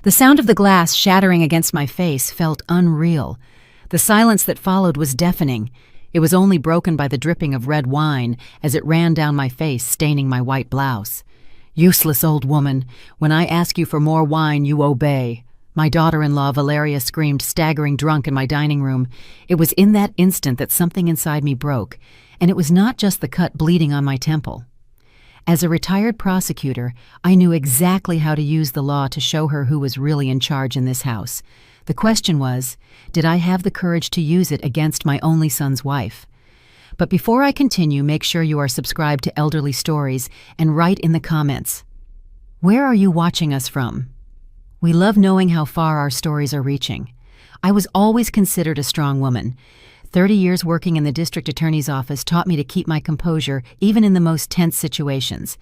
The sound of the glass shattering against my face felt unreal. The silence that followed was deafening. It was only broken by the dripping of red wine as it ran down my face, staining my white blouse. "Useless old woman. When I ask you for more wine, you obey," my daughter-in-law Valeria screamed, staggering drunk in my dining room. It was in that instant that something inside me broke, and it was not just the cut bleeding on my temple. As a retired prosecutor, I knew exactly how to use the law to show her who was really in charge in this house. The question was, did I have the courage to use it against my only son's wife? But before I continue, make sure you are subscribed to Elderly Stories and write in the comments. Where are you watching us from? We love knowing how far our stories are reaching. I was always considered a strong woman. 30 years working in the district attorney's office taught me to keep my composure even in the most tense situations.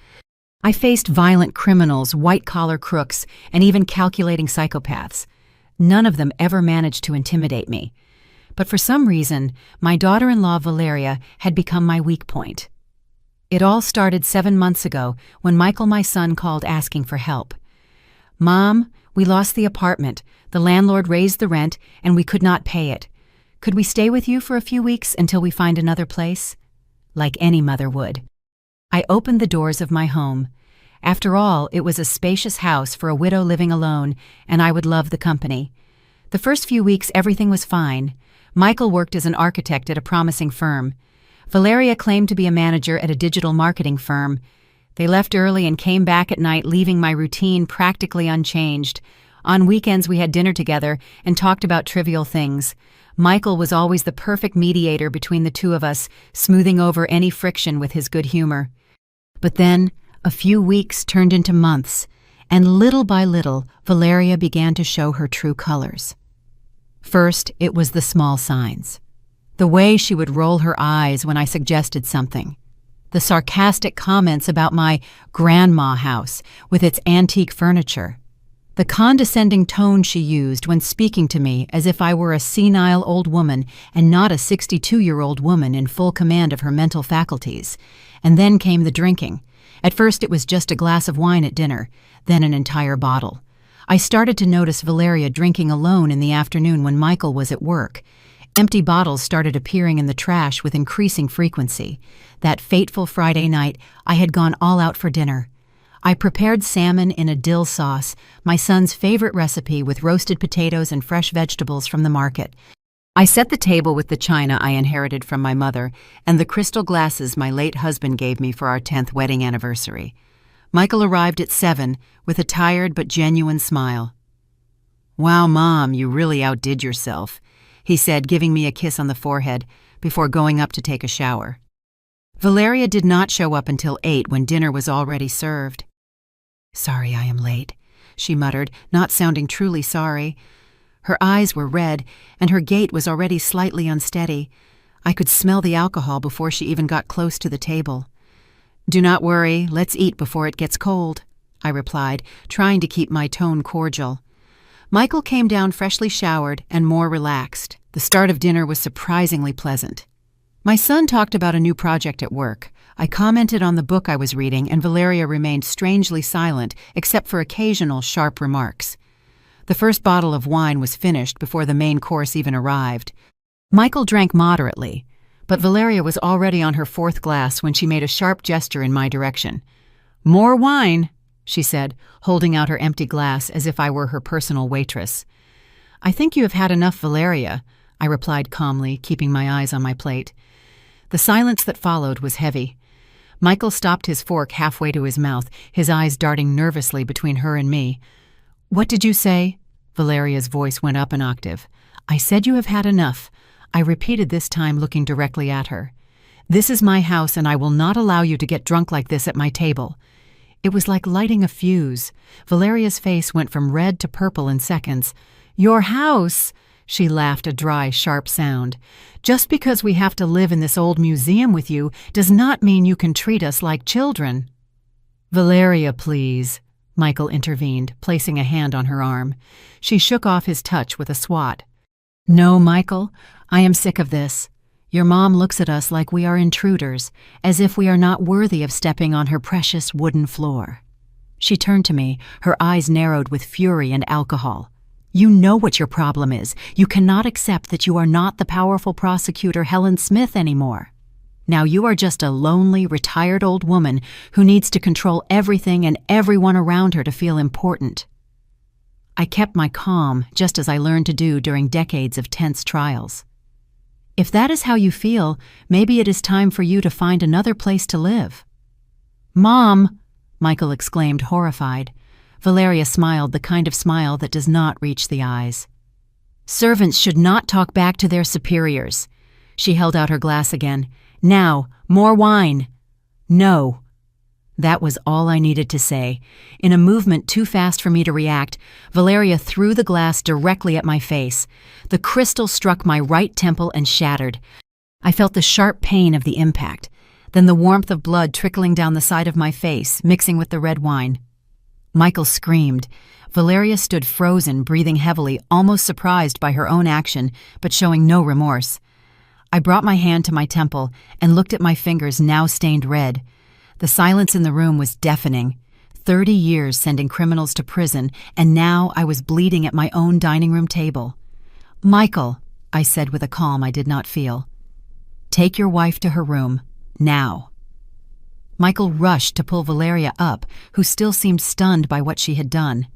I faced violent criminals, white-collar crooks, and even calculating psychopaths. None of them ever managed to intimidate me. But for some reason, my daughter-in-law Valeria had become my weak point. It all started 7 months ago when Michael, my son, called asking for help. "Mom, we lost the apartment. The landlord raised the rent, and we could not pay it. Could we stay with you for a few weeks until we find another place?" Like any mother would. I opened the doors of my home. After all, it was a spacious house for a widow living alone, and I would love the company. The first few weeks, everything was fine. Michael worked as an architect at a promising firm. Valeria claimed to be a manager at a digital marketing firm. They left early and came back at night, leaving my routine practically unchanged. On weekends, we had dinner together and talked about trivial things. Michael was always the perfect mediator between the two of us, smoothing over any friction with his good humor. But then, a few weeks turned into months, and little by little, Valeria began to show her true colors. First, it was the small signs. The way she would roll her eyes when I suggested something. The sarcastic comments about my grandma house with its antique furniture. The condescending tone she used when speaking to me as if I were a senile old woman and not a 62-year-old woman in full command of her mental faculties. And then came the drinking. At first it was just a glass of wine at dinner, then an entire bottle. I started to notice Valeria drinking alone in the afternoon when Michael was at work. Empty bottles started appearing in the trash with increasing frequency. That fateful Friday night, I had gone all out for dinner. I prepared salmon in a dill sauce, my son's favorite recipe with roasted potatoes and fresh vegetables from the market. I set the table with the china I inherited from my mother and the crystal glasses my late husband gave me for our 10th wedding anniversary. Michael arrived at 7 with a tired but genuine smile. "Wow, Mom, you really outdid yourself," he said, giving me a kiss on the forehead before going up to take a shower. Valeria did not show up until 8 when dinner was already served. "Sorry I am late," she muttered, not sounding truly sorry. Her eyes were red, and her gait was already slightly unsteady. I could smell the alcohol before she even got close to the table. "Do not worry, let's eat before it gets cold," I replied, trying to keep my tone cordial. Michael came down freshly showered and more relaxed. The start of dinner was surprisingly pleasant. My son talked about a new project at work. I commented on the book I was reading, and Valeria remained strangely silent, except for occasional sharp remarks. The first bottle of wine was finished before the main course even arrived. Michael drank moderately, but Valeria was already on her 4th glass when she made a sharp gesture in my direction. "More wine," she said, holding out her empty glass as if I were her personal waitress. "I think you have had enough, Valeria," I replied calmly, keeping my eyes on my plate. The silence that followed was heavy. Michael stopped his fork halfway to his mouth, his eyes darting nervously between her and me. "What did you say?" Valeria's voice went up an octave. "I said you have had enough," I repeated this time, looking directly at her. "This is my house, and I will not allow you to get drunk like this at my table." It was like lighting a fuse. Valeria's face went from red to purple in seconds. "Your house?" She laughed, a dry, sharp sound. "Just because we have to live in this old museum with you does not mean you can treat us like children." "Valeria, please," Michael intervened, placing a hand on her arm. She shook off his touch with a swat. "No, Michael, I am sick of this. Your mom looks at us like we are intruders, as if we are not worthy of stepping on her precious wooden floor." She turned to me, her eyes narrowed with fury and alcohol. You know what your problem is. You cannot accept that you are not the powerful prosecutor Helen Smith anymore. Now you are just a lonely, retired old woman who needs to control everything and everyone around her to feel important. I kept my calm, just as I learned to do during decades of tense trials. If that is how you feel, maybe it is time for you to find another place to live. Mom! Michael exclaimed, horrified. Valeria smiled, the kind of smile that does not reach the eyes. Servants should not talk back to their superiors. She held out her glass again. Now, more wine. No. That was all I needed to say. In a movement too fast for me to react, Valeria threw the glass directly at my face. The crystal struck my right temple and shattered. I felt the sharp pain of the impact, then the warmth of blood trickling down the side of my face, mixing with the red wine. Michael screamed. Valeria stood frozen, breathing heavily, almost surprised by her own action, but showing no remorse. I brought my hand to my temple and looked at my fingers now stained red. The silence in the room was deafening. 30 years sending criminals to prison, and now I was bleeding at my own dining room table. Michael, I said with a calm I did not feel. Take your wife to her room, now. Michael rushed to pull Valeria up, who still seemed stunned by what she had done.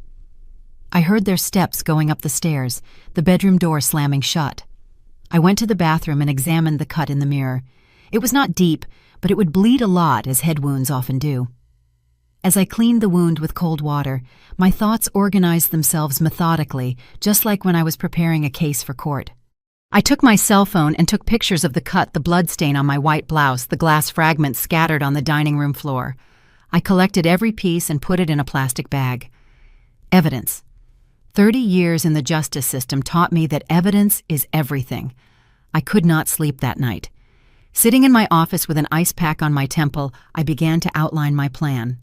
I heard their steps going up the stairs, the bedroom door slamming shut. I went to the bathroom and examined the cut in the mirror. It was not deep, but it would bleed a lot, as head wounds often do. As I cleaned the wound with cold water, my thoughts organized themselves methodically, just like when I was preparing a case for court. I took my cell phone and took pictures of the cut, the bloodstain on my white blouse, the glass fragments scattered on the dining room floor. I collected every piece and put it in a plastic bag. Evidence. 30 years in the justice system taught me that evidence is everything. I could not sleep that night. Sitting in my office with an ice pack on my temple, I began to outline my plan.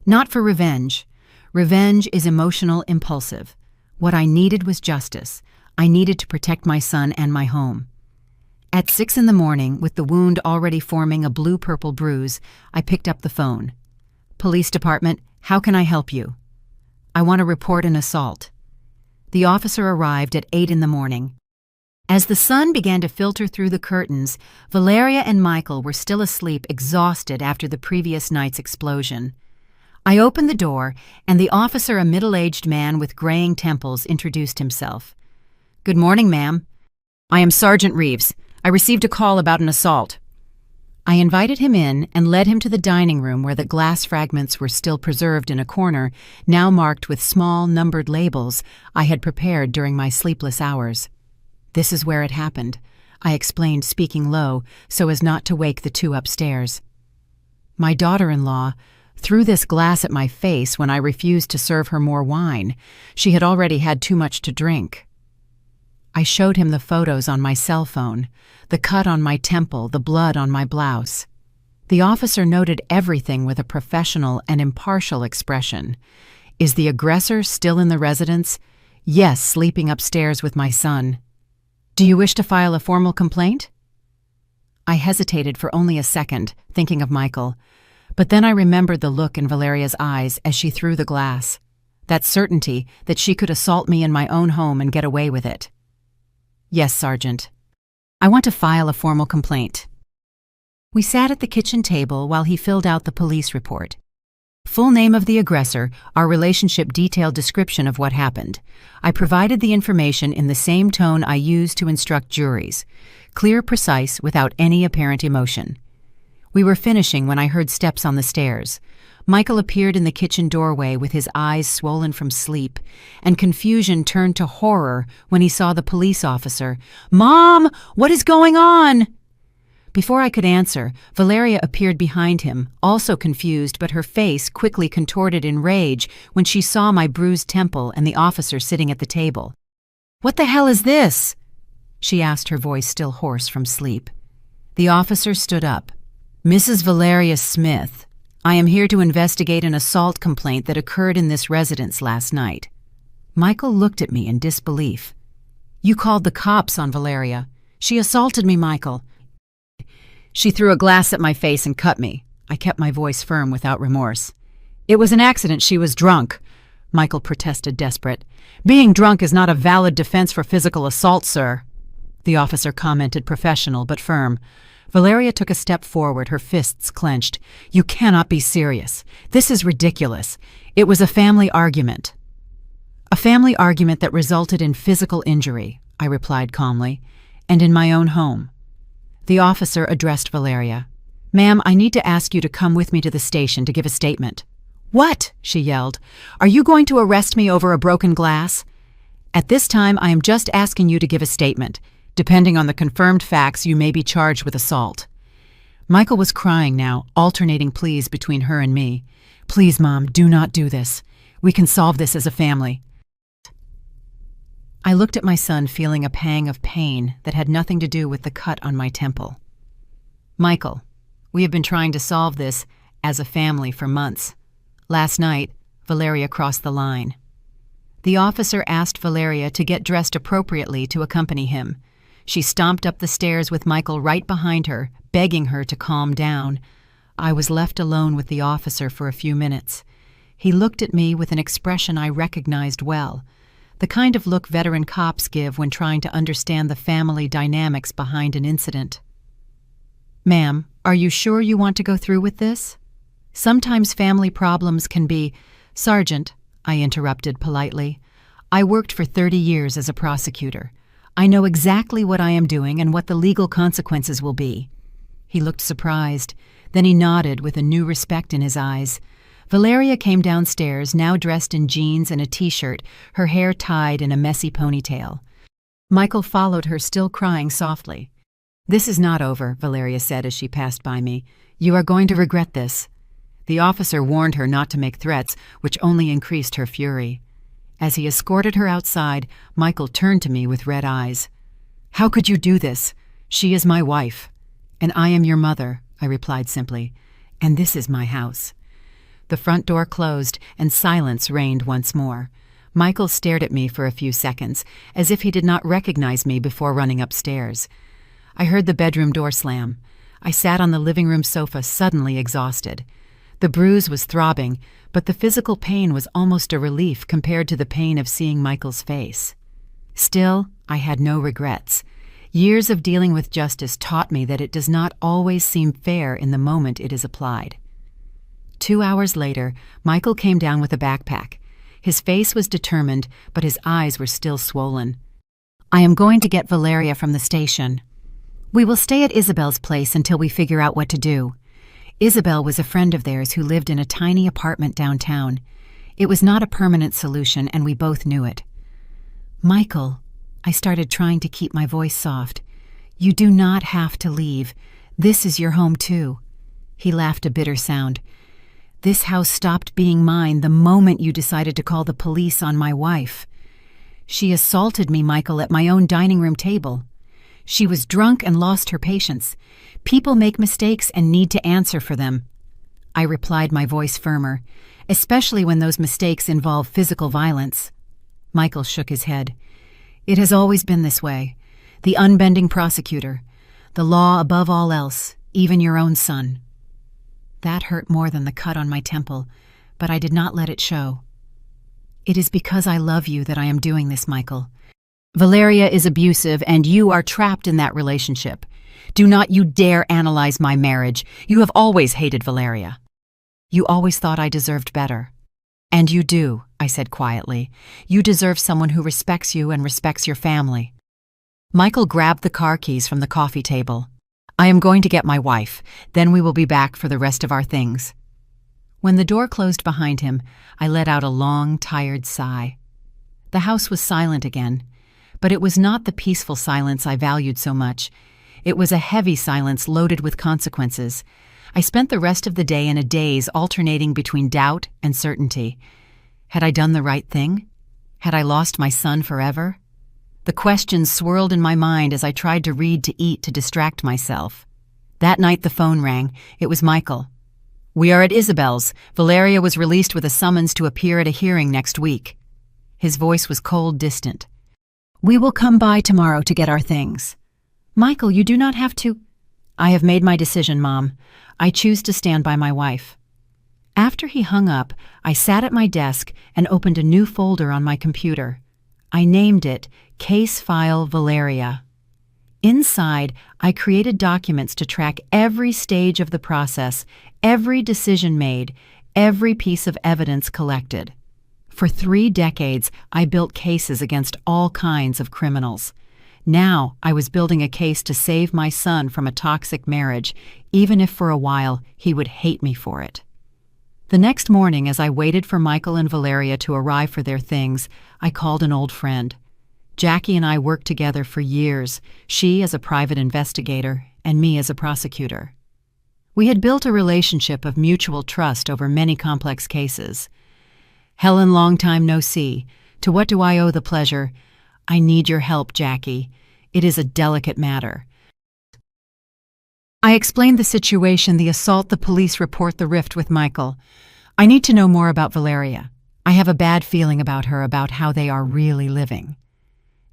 Not for revenge. Revenge is emotional, impulsive. What I needed was justice. I needed to protect my son and my home. At 6 a.m, with the wound already forming a blue-purple bruise, I picked up the phone. Police department, how can I help you? I want to report an assault. The officer arrived at 8 a.m. As the sun began to filter through the curtains, Valeria and Michael were still asleep, exhausted after the previous night's explosion. I opened the door, and the officer, a middle-aged man with graying temples, introduced himself. Good morning, ma'am. I am Sergeant Reeves. I received a call about an assault. I invited him in and led him to the dining room where the glass fragments were still preserved in a corner, now marked with small, numbered labels I had prepared during my sleepless hours. This is where it happened, I explained, speaking low so as not to wake the two upstairs. My daughter-in-law threw this glass at my face when I refused to serve her more wine. She had already had too much to drink. I showed him the photos on my cell phone, the cut on my temple, the blood on my blouse. The officer noted everything with a professional and impartial expression. Is the aggressor still in the residence? Yes, sleeping upstairs with my son. Do you wish to file a formal complaint? I hesitated for only a second, thinking of Michael, but then I remembered the look in Valeria's eyes as she threw the glass. That certainty that she could assault me in my own home and get away with it. Yes, Sergeant. I want to file a formal complaint. We sat at the kitchen table while he filled out the police report. Full name of the aggressor, our relationship, detailed description of what happened. I provided the information in the same tone I use to instruct juries. Clear, precise, without any apparent emotion. We were finishing when I heard steps on the stairs. Michael appeared in the kitchen doorway with his eyes swollen from sleep, and confusion turned to horror when he saw the police officer. Mom, what is going on? Before I could answer, Valeria appeared behind him, also confused, but her face quickly contorted in rage when she saw my bruised temple and the officer sitting at the table. What the hell is this? She asked, her voice still hoarse from sleep. The officer stood up. Mrs. Valeria Smith, I am here to investigate an assault complaint that occurred in this residence last night. Michael looked at me in disbelief. You called the cops on Valeria. She assaulted me, Michael. She threw a glass at my face and cut me. I kept my voice firm without remorse. "It was an accident. She was drunk," Michael protested, desperate. "Being drunk is not a valid defense for physical assault, sir," the officer commented, professional but firm. Valeria took a step forward, her fists clenched. "You cannot be serious. This is ridiculous. It was a family argument." "A family argument that resulted in physical injury," I replied calmly, "and in my own home." The officer addressed Valeria. "Ma'am, I need to ask you to come with me to the station to give a statement." "What?" she yelled. "Are you going to arrest me over a broken glass?" "At this time, I am just asking you to give a statement. Depending on the confirmed facts, you may be charged with assault." Michael was crying now, alternating pleas between her and me. "Please, Mom, do not do this. We can solve this as a family." I looked at my son, feeling a pang of pain that had nothing to do with the cut on my temple. "Michael, we have been trying to solve this as a family for months. Last night, Valeria crossed the line." The officer asked Valeria to get dressed appropriately to accompany him. She stomped up the stairs with Michael right behind her, begging her to calm down. I was left alone with the officer for a few minutes. He looked at me with an expression I recognized well, the kind of look veteran cops give when trying to understand the family dynamics behind an incident. "Ma'am, are you sure you want to go through with this? Sometimes family problems can be—" "Sergeant," I interrupted politely, "I worked for 30 years as a prosecutor. I know exactly what I am doing and what the legal consequences will be." He looked surprised. Then he nodded with a new respect in his eyes. Valeria came downstairs, now dressed in jeans and a t-shirt, her hair tied in a messy ponytail. Michael followed her, still crying softly. "This is not over," Valeria said as she passed by me. "You are going to regret this." The officer warned her not to make threats, which only increased her fury. As he escorted her outside, Michael turned to me with red eyes. "How could you do this? She is my wife." "And I am your mother," I replied simply. "And this is my house." The front door closed, and silence reigned once more. Michael stared at me for a few seconds, as if he did not recognize me before running upstairs. I heard the bedroom door slam. I sat on the living room sofa, suddenly exhausted. The bruise was throbbing, but the physical pain was almost a relief compared to the pain of seeing Michael's face. Still, I had no regrets. Years of dealing with justice taught me that it does not always seem fair in the moment it is applied. 2 hours later, Michael came down with a backpack. His face was determined, but his eyes were still swollen. "I am going to get Valeria from the station. We will stay at Isabel's place until we figure out what to do." Isabel was a friend of theirs who lived in a tiny apartment downtown. It was not a permanent solution, and we both knew it. "Michael," I started, trying to keep my voice soft, "you do not have to leave. This is your home too." He laughed, a bitter sound. "This house stopped being mine the moment you decided to call the police on my wife. She assaulted me, Michael, at my own dining room table. She was drunk and lost her patience. People make mistakes and need to answer for them." I replied, my voice firmer, "especially when those mistakes involve physical violence." Michael shook his head. "It has always been this way. The unbending prosecutor. The law above all else, even your own son." That hurt more than the cut on my temple, but I did not let it show. "It is because I love you that I am doing this, Michael. Valeria is abusive, and you are trapped in that relationship. Do not you dare analyze my marriage. You have always hated Valeria. You always thought I deserved better. And you do," I said quietly. "You deserve someone who respects you and respects your family." Michael grabbed the car keys from the coffee table. "I am going to get my wife. Then we will be back for the rest of our things." When the door closed behind him, I let out a long, tired sigh. The house was silent again. But it was not the peaceful silence I valued so much. It was a heavy silence loaded with consequences. I spent the rest of the day in a daze, alternating between doubt and certainty. Had I done the right thing? Had I lost my son forever? The questions swirled in my mind as I tried to read to eat to distract myself. That night the phone rang. It was Michael. "We are at Isabel's. Valeria was released with a summons to appear at a hearing next week." His voice was cold, distant. "We will come by tomorrow to get our things." "Michael, you do not have to—" "I have made my decision, Mom. I choose to stand by my wife." After he hung up, I sat at my desk and opened a new folder on my computer. I named it Case File Valeria. Inside, I created documents to track every stage of the process, every decision made, every piece of evidence collected. For 3 decades, I built cases against all kinds of criminals. Now, I was building a case to save my son from a toxic marriage, even if for a while he would hate me for it. The next morning, as I waited for Michael and Valeria to arrive for their things, I called an old friend. Jackie and I worked together for years, she as a private investigator and me as a prosecutor. We had built a relationship of mutual trust over many complex cases. "Helen, long time no see. To what do I owe the pleasure? I need your help, Jackie. It is a delicate matter." I explained the situation, the assault, the police report, the rift with Michael. "I need to know more about Valeria. I have a bad feeling about her, about how they are really living."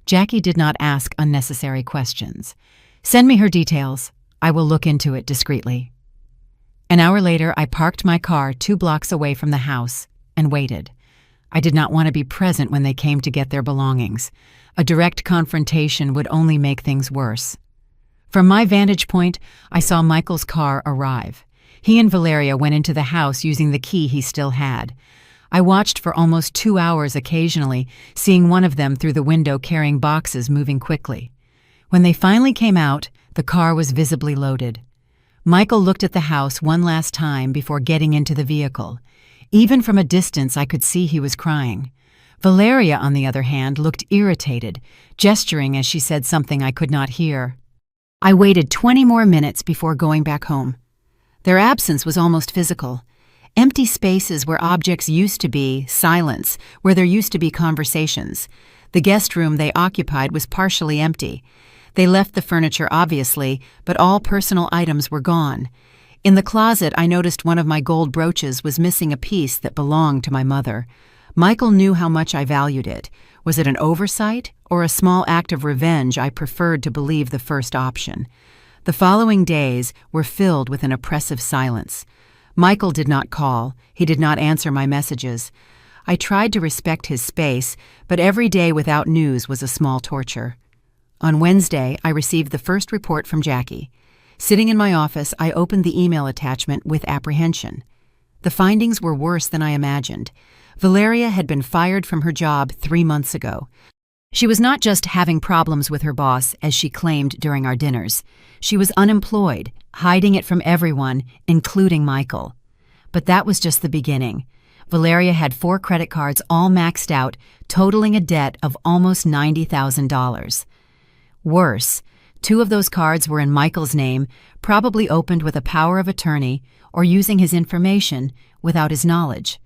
Jackie did not ask unnecessary questions. "Send me her details. I will look into it discreetly." An hour later, I parked my car 2 blocks away from the house and waited. I did not want to be present when they came to get their belongings. A direct confrontation would only make things worse. From my vantage point, I saw Michael's car arrive. He and Valeria went into the house using the key he still had. I watched for almost 2 hours occasionally, seeing one of them through the window carrying boxes moving quickly. When they finally came out, the car was visibly loaded. Michael looked at the house one last time before getting into the vehicle. Even from a distance, I could see he was crying. Valeria, on the other hand, looked irritated, gesturing as she said something I could not hear. I waited 20 more minutes before going back home. Their absence was almost physical. Empty spaces where objects used to be, silence, where there used to be conversations. The guest room they occupied was partially empty. They left the furniture, obviously, but all personal items were gone. In the closet, I noticed one of my gold brooches was missing a piece that belonged to my mother. Michael knew how much I valued it. Was it an oversight or a small act of revenge? I preferred to believe the first option. The following days were filled with an oppressive silence. Michael did not call. He did not answer my messages. I tried to respect his space, but every day without news was a small torture. On Wednesday, I received the first report from Jackie. Sitting in my office, I opened the email attachment with apprehension. The findings were worse than I imagined. Valeria had been fired from her job 3 months ago. She was not just having problems with her boss, as she claimed during our dinners. She was unemployed, hiding it from everyone, including Michael. But that was just the beginning. Valeria had 4 credit cards all maxed out, totaling a debt of almost $90,000. Worse, 2 of those cards were in Michael's name, probably opened with a power of attorney or using his information without his knowledge.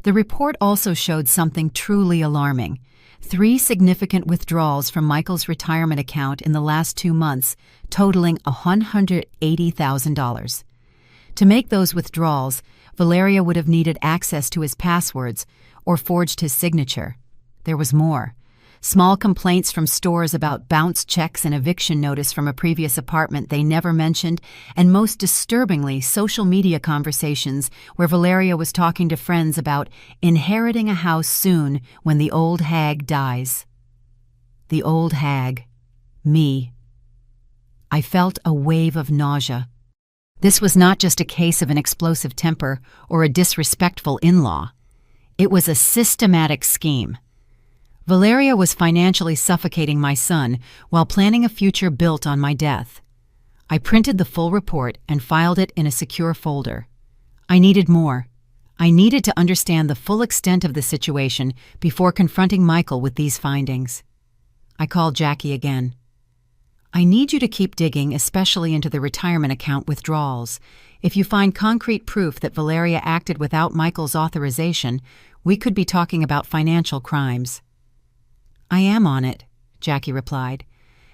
The report also showed something truly alarming. 3 significant withdrawals from Michael's retirement account in the last 2 months, totaling $180,000. To make those withdrawals, Valeria would have needed access to his passwords or forged his signature. There was more. Small complaints from stores about bounced checks and eviction notice from a previous apartment they never mentioned, and most disturbingly, social media conversations where Valeria was talking to friends about inheriting a house soon when the old hag dies. The old hag. Me. I felt a wave of nausea. This was not just a case of an explosive temper or a disrespectful in-law. It was a systematic scheme. Valeria was financially suffocating my son while planning a future built on my death. I printed the full report and filed it in a secure folder. I needed more. I needed to understand the full extent of the situation before confronting Michael with these findings. I called Jackie again. "I need you to keep digging, especially into the retirement account withdrawals. If you find concrete proof that Valeria acted without Michael's authorization, we could be talking about financial crimes." "I am on it," Jackie replied.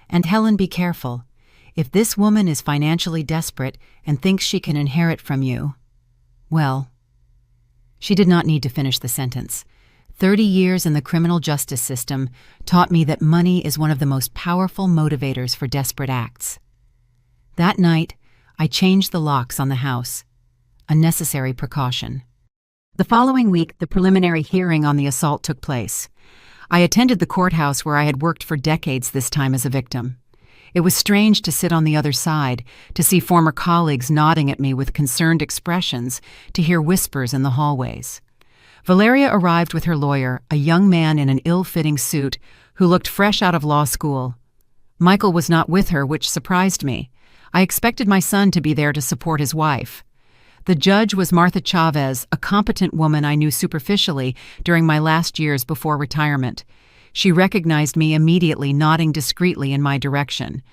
"And Helen, be careful. If this woman is financially desperate and thinks she can inherit from you, well..." She did not need to finish the sentence. 30 years in the criminal justice system taught me that money is one of the most powerful motivators for desperate acts. That night, I changed the locks on the house, a necessary precaution. The following week, the preliminary hearing on the assault took place. I attended the courthouse where I had worked for decades, this time as a victim. It was strange to sit on the other side, to see former colleagues nodding at me with concerned expressions, to hear whispers in the hallways. Valeria arrived with her lawyer, a young man in an ill-fitting suit who looked fresh out of law school. Michael was not with her, which surprised me. I expected my son to be there to support his wife. The judge was Martha Chavez, a competent woman I knew superficially during my last years before retirement. She recognized me immediately, nodding discreetly in my direction.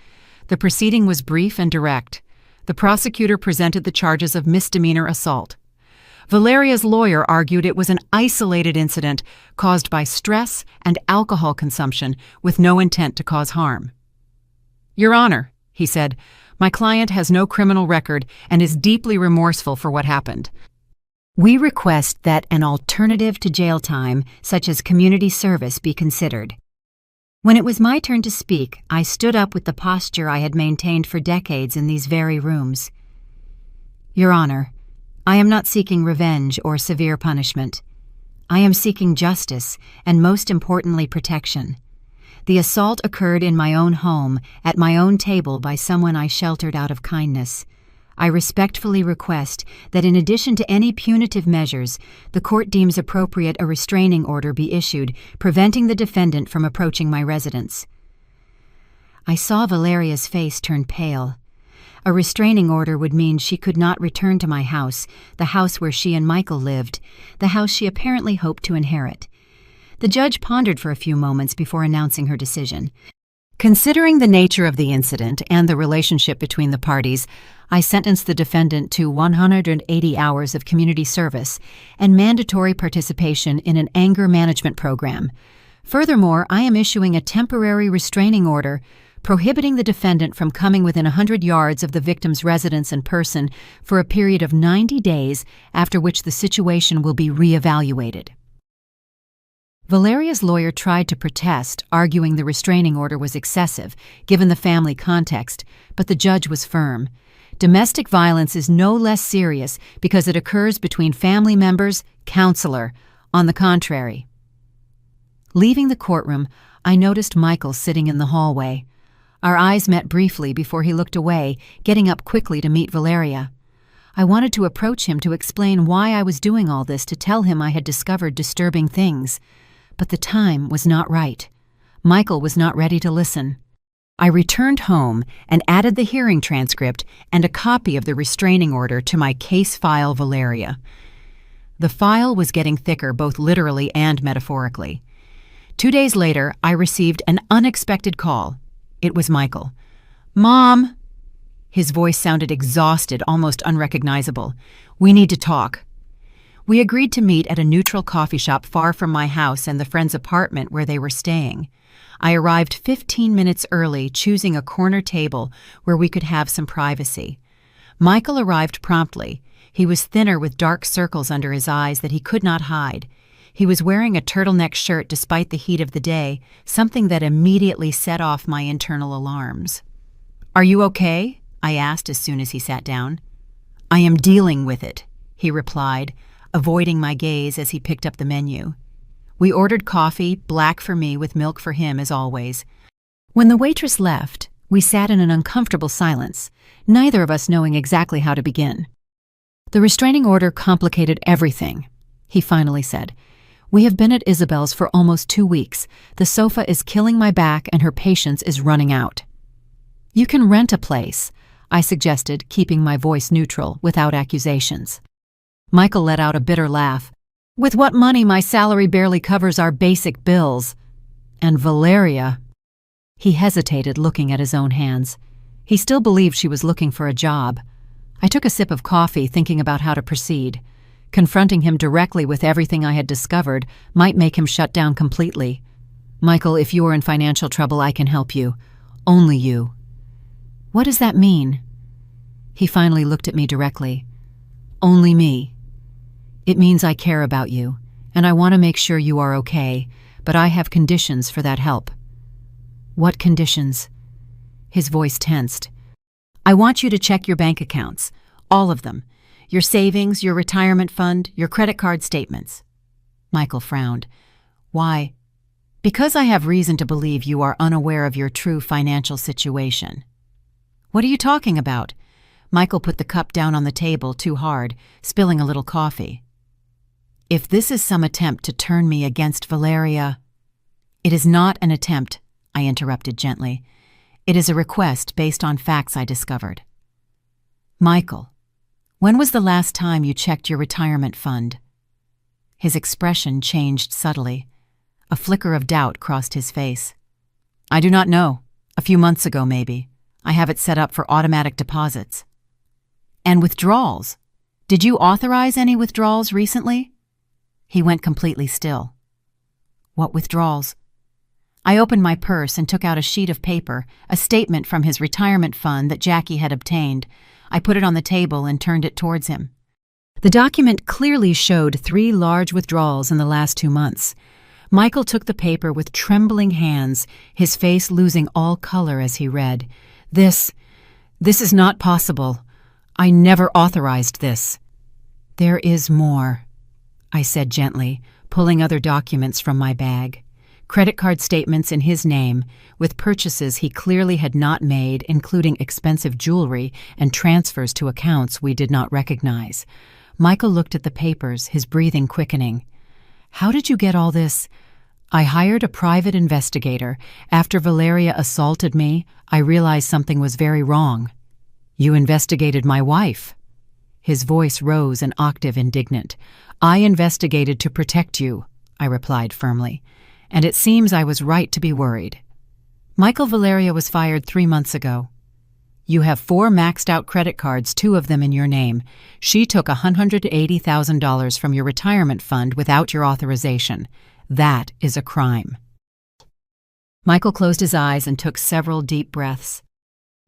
The proceeding was brief and direct. The prosecutor presented the charges of misdemeanor assault. Valeria's lawyer argued it was an isolated incident caused by stress and alcohol consumption with no intent to cause harm. "Your Honor," he said, "my client has no criminal record and is deeply remorseful for what happened. We request that an alternative to jail time, such as community service, be considered." When it was my turn to speak, I stood up with the posture I had maintained for decades in these very rooms. "Your Honor, I am not seeking revenge or severe punishment. I am seeking justice and, most importantly, protection. The assault occurred in my own home, at my own table, by someone I sheltered out of kindness. I respectfully request that in addition to any punitive measures, the court deems appropriate a restraining order be issued, preventing the defendant from approaching my residence." I saw Valeria's face turn pale. A restraining order would mean she could not return to my house, the house where she and Michael lived, the house she apparently hoped to inherit. The judge pondered for a few moments before announcing her decision. Considering the nature of the incident and the relationship between the parties, I sentenced the defendant to 180 hours of community service and mandatory participation in an anger management program. Furthermore, I am issuing a temporary restraining order prohibiting the defendant from coming within 100 yards of the victim's residence and person for a period of 90 days, after which the situation will be reevaluated. Valeria's lawyer tried to protest, arguing the restraining order was excessive, given the family context, but the judge was firm. Domestic violence is no less serious because it occurs between family members, counselor, on the contrary. Leaving the courtroom, I noticed Michael sitting in the hallway. Our eyes met briefly before he looked away, getting up quickly to meet Valeria. I wanted to approach him to explain why I was doing all this, to tell him I had discovered disturbing things. But the time was not right. Michael was not ready to listen. I returned home and added the hearing transcript and a copy of the restraining order to my case file Valeria. The file was getting thicker, both literally and metaphorically. 2 days later, I received an unexpected call. It was Michael. "Mom!" His voice sounded exhausted, almost unrecognizable. "We need to talk." We agreed to meet at a neutral coffee shop far from my house and the friend's apartment where they were staying. I arrived 15 minutes early, choosing a corner table where we could have some privacy. Michael arrived promptly. He was thinner with dark circles under his eyes that he could not hide. He was wearing a turtleneck shirt despite the heat of the day, something that immediately set off my internal alarms. "Are you okay?" I asked as soon as he sat down. "I am dealing with it," he replied, avoiding my gaze as he picked up the menu. We ordered coffee, black for me with milk for him as always. When the waitress left, we sat in an uncomfortable silence, neither of us knowing exactly how to begin. "The restraining order complicated everything," he finally said. "We have been at Isabel's for almost 2 weeks. The sofa is killing my back and her patience is running out." "You can rent a place," I suggested, keeping my voice neutral, without accusations. Michael let out a bitter laugh. "With what money, my salary barely covers our basic bills. And Valeria—" He hesitated, looking at his own hands. He still believed she was looking for a job. I took a sip of coffee, thinking about how to proceed. Confronting him directly with everything I had discovered might make him shut down completely. "Michael, if you are in financial trouble, I can help you. Only you." "What does that mean?" He finally looked at me directly. "Only me. It means I care about you, and I want to make sure you are okay, but I have conditions for that help." "What conditions?" His voice tensed. "I want you to check your bank accounts, all of them. Your savings, your retirement fund, your credit card statements. Michael frowned. Why? Because I have reason to believe you are unaware of your true financial situation. What are you talking about? Michael put the cup down on the table too hard, spilling a little coffee. If this is some attempt to turn me against Valeria— It is not an attempt, I interrupted gently. It is a request based on facts I discovered. Michael, when was the last time you checked your retirement fund? His expression changed subtly. A flicker of doubt crossed his face. I do not know. A few months ago, maybe. I have it set up for automatic deposits. And withdrawals? Did you authorize any withdrawals recently? He went completely still. What withdrawals? I opened my purse and took out a sheet of paper, a statement from his retirement fund that Jackie had obtained. I put it on the table and turned it towards him. The document clearly showed 3 large withdrawals in the last 2 months. Michael took the paper with trembling hands, his face losing all color as he read. This is not possible. I never authorized this. There is more, I said gently, pulling other documents from my bag. Credit card statements in his name, with purchases he clearly had not made, including expensive jewelry and transfers to accounts we did not recognize. Michael looked at the papers, his breathing quickening. How did you get all this? I hired a private investigator. After Valeria assaulted me, I realized something was very wrong. You investigated my wife. His voice rose an octave indignant. I investigated to protect you, I replied firmly. And it seems I was right to be worried. Michael, Valeria was fired 3 months ago. You have 4 maxed-out credit cards, 2 of them in your name. She took $180,000 from your retirement fund without your authorization. That is a crime. Michael closed his eyes and took several deep breaths.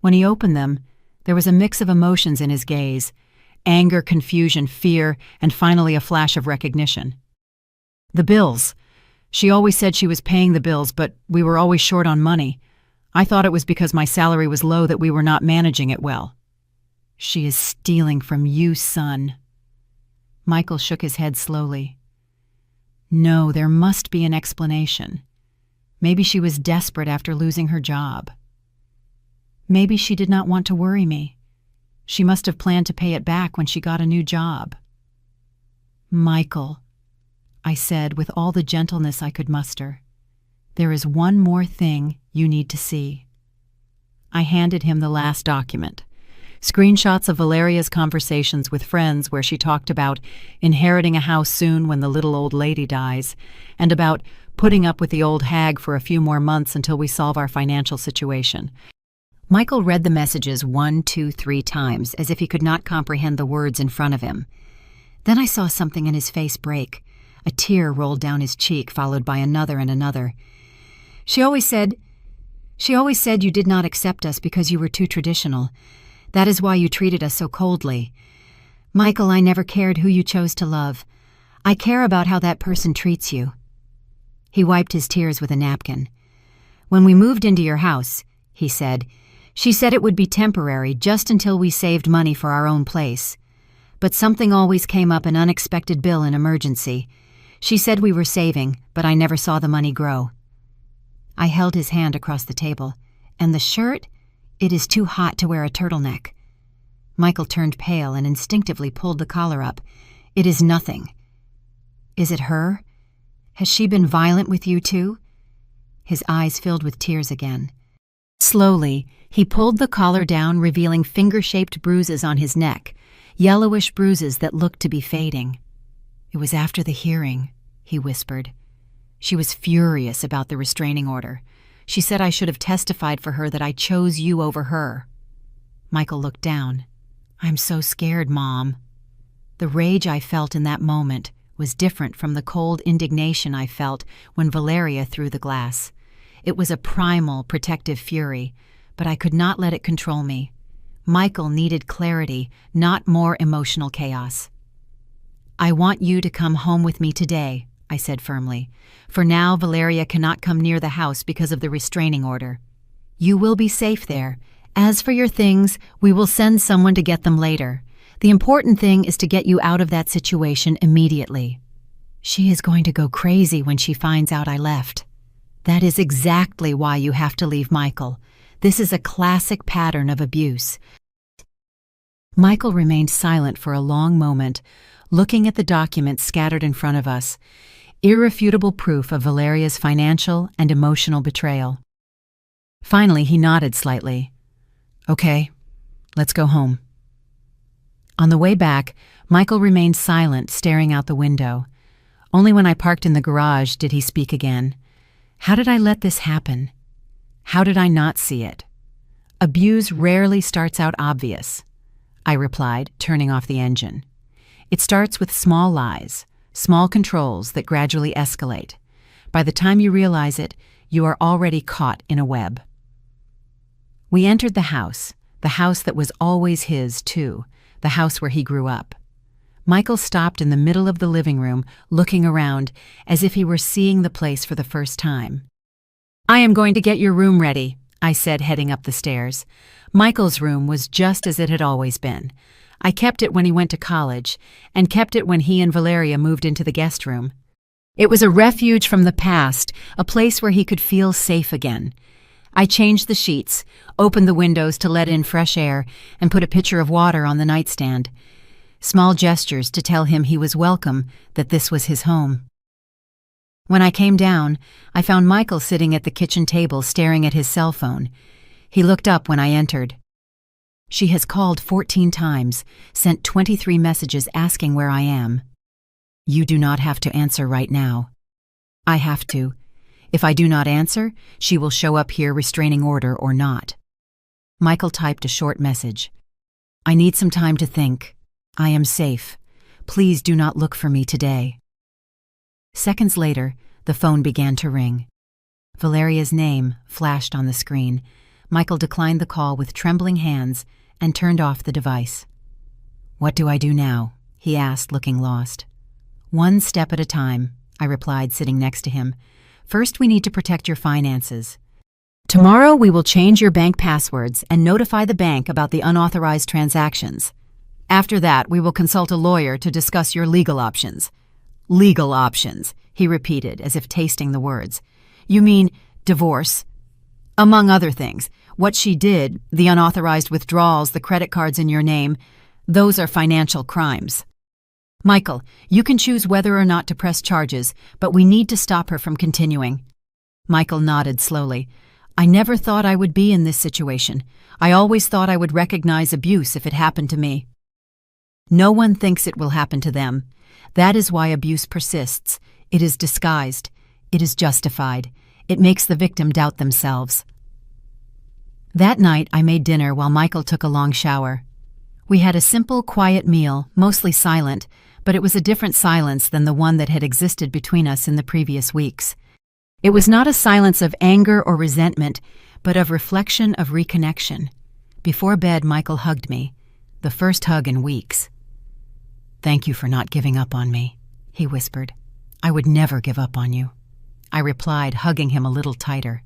When he opened them, there was a mix of emotions in his gaze: anger, confusion, fear, and finally a flash of recognition. The bills. She always said she was paying the bills, but we were always short on money. I thought it was because my salary was low that we were not managing it well. She is stealing from you, son. Michael shook his head slowly. No, there must be an explanation. Maybe she was desperate after losing her job. Maybe she did not want to worry me. She must have planned to pay it back when she got a new job. Michael, I said with all the gentleness I could muster, there is one more thing you need to see. I handed him the last document. Screenshots of Valeria's conversations with friends where she talked about inheriting a house soon when the little old lady dies, and about putting up with the old hag for a few more months until we solve our financial situation. Michael read the messages 1, 2, 3 times, as if he could not comprehend the words in front of him. Then I saw something in his face break. A tear rolled down his cheek, followed by another and another. She always said you did not accept us because you were too traditional. That is why you treated us so coldly. Michael, I never cared who you chose to love. I care about how that person treats you. He wiped his tears with a napkin. When we moved into your house, he said, she said it would be temporary, just until we saved money for our own place. But something always came up, an unexpected bill, an emergency. She said we were saving, but I never saw the money grow. I held his hand across the table. And the shirt? It is too hot to wear a turtleneck. Michael turned pale and instinctively pulled the collar up. It is nothing. Is it her? Has she been violent with you too? His eyes filled with tears again. Slowly, he pulled the collar down, revealing finger-shaped bruises on his neck, yellowish bruises that looked to be fading. It was after the hearing, he whispered. She was furious about the restraining order. She said I should have testified for her that I chose you over her. Michael looked down. I'm so scared, Mom. The rage I felt in that moment was different from the cold indignation I felt when Valeria threw the glass. It was a primal, protective fury, but I could not let it control me. Michael needed clarity, not more emotional chaos. I want you to come home with me today, I said firmly. For now, Valeria cannot come near the house because of the restraining order. You will be safe there. As for your things, we will send someone to get them later. The important thing is to get you out of that situation immediately. She is going to go crazy when she finds out I left. That is exactly why you have to leave Michael. This is a classic pattern of abuse. Michael remained silent for a long moment, looking at the documents scattered in front of us, irrefutable proof of Valeria's financial and emotional betrayal. Finally, he nodded slightly. "Okay, let's go home." On the way back, Michael remained silent, staring out the window. Only when I parked in the garage did he speak again. How did I let this happen? How did I not see it? Abuse rarely starts out obvious, I replied, turning off the engine. It starts with small lies, small controls that gradually escalate. By the time you realize it, you are already caught in a web. We entered the house that was always his, too, the house where he grew up. Michael stopped in the middle of the living room, looking around as if he were seeing the place for the first time. "I am going to get your room ready," I said, heading up the stairs. Michael's room was just as it had always been. I kept it when he went to college, and kept it when he and Valeria moved into the guest room. It was a refuge from the past, a place where he could feel safe again. I changed the sheets, opened the windows to let in fresh air, and put a pitcher of water on the nightstand. Small gestures to tell him he was welcome, that this was his home. When I came down, I found Michael sitting at the kitchen table staring at his cell phone. He looked up when I entered. "She has called 14 times, sent 23 messages asking where I am. You do not have to answer right now. I have to. If I do not answer, she will show up here, restraining order or not." Michael typed a short message. "I need some time to think. I am safe. Please do not look for me today." Seconds later, the phone began to ring. Valeria's name flashed on the screen. Michael declined the call with trembling hands and turned off the device. "What do I do now?" he asked, looking lost. "One step at a time," I replied, sitting next to him. "First, we need to protect your finances. Tomorrow, we will change your bank passwords and notify the bank about the unauthorized transactions. After that, we will consult a lawyer to discuss your legal options." "Legal options," he repeated, as if tasting the words. "You mean divorce?" "Among other things. What she did, the unauthorized withdrawals, the credit cards in your name, those are financial crimes. Michael, you can choose whether or not to press charges, but we need to stop her from continuing." Michael nodded slowly. "I never thought I would be in this situation. I always thought I would recognize abuse if it happened to me." "No one thinks it will happen to them. That is why abuse persists. It is disguised. It is justified. It makes the victim doubt themselves." That night, I made dinner while Michael took a long shower. We had a simple, quiet meal, mostly silent, but it was a different silence than the one that had existed between us in the previous weeks. It was not a silence of anger or resentment, but of reflection, of reconnection. Before bed, Michael hugged me, the first hug in weeks. "Thank you for not giving up on me," he whispered. "I would never give up on you," I replied, hugging him a little tighter.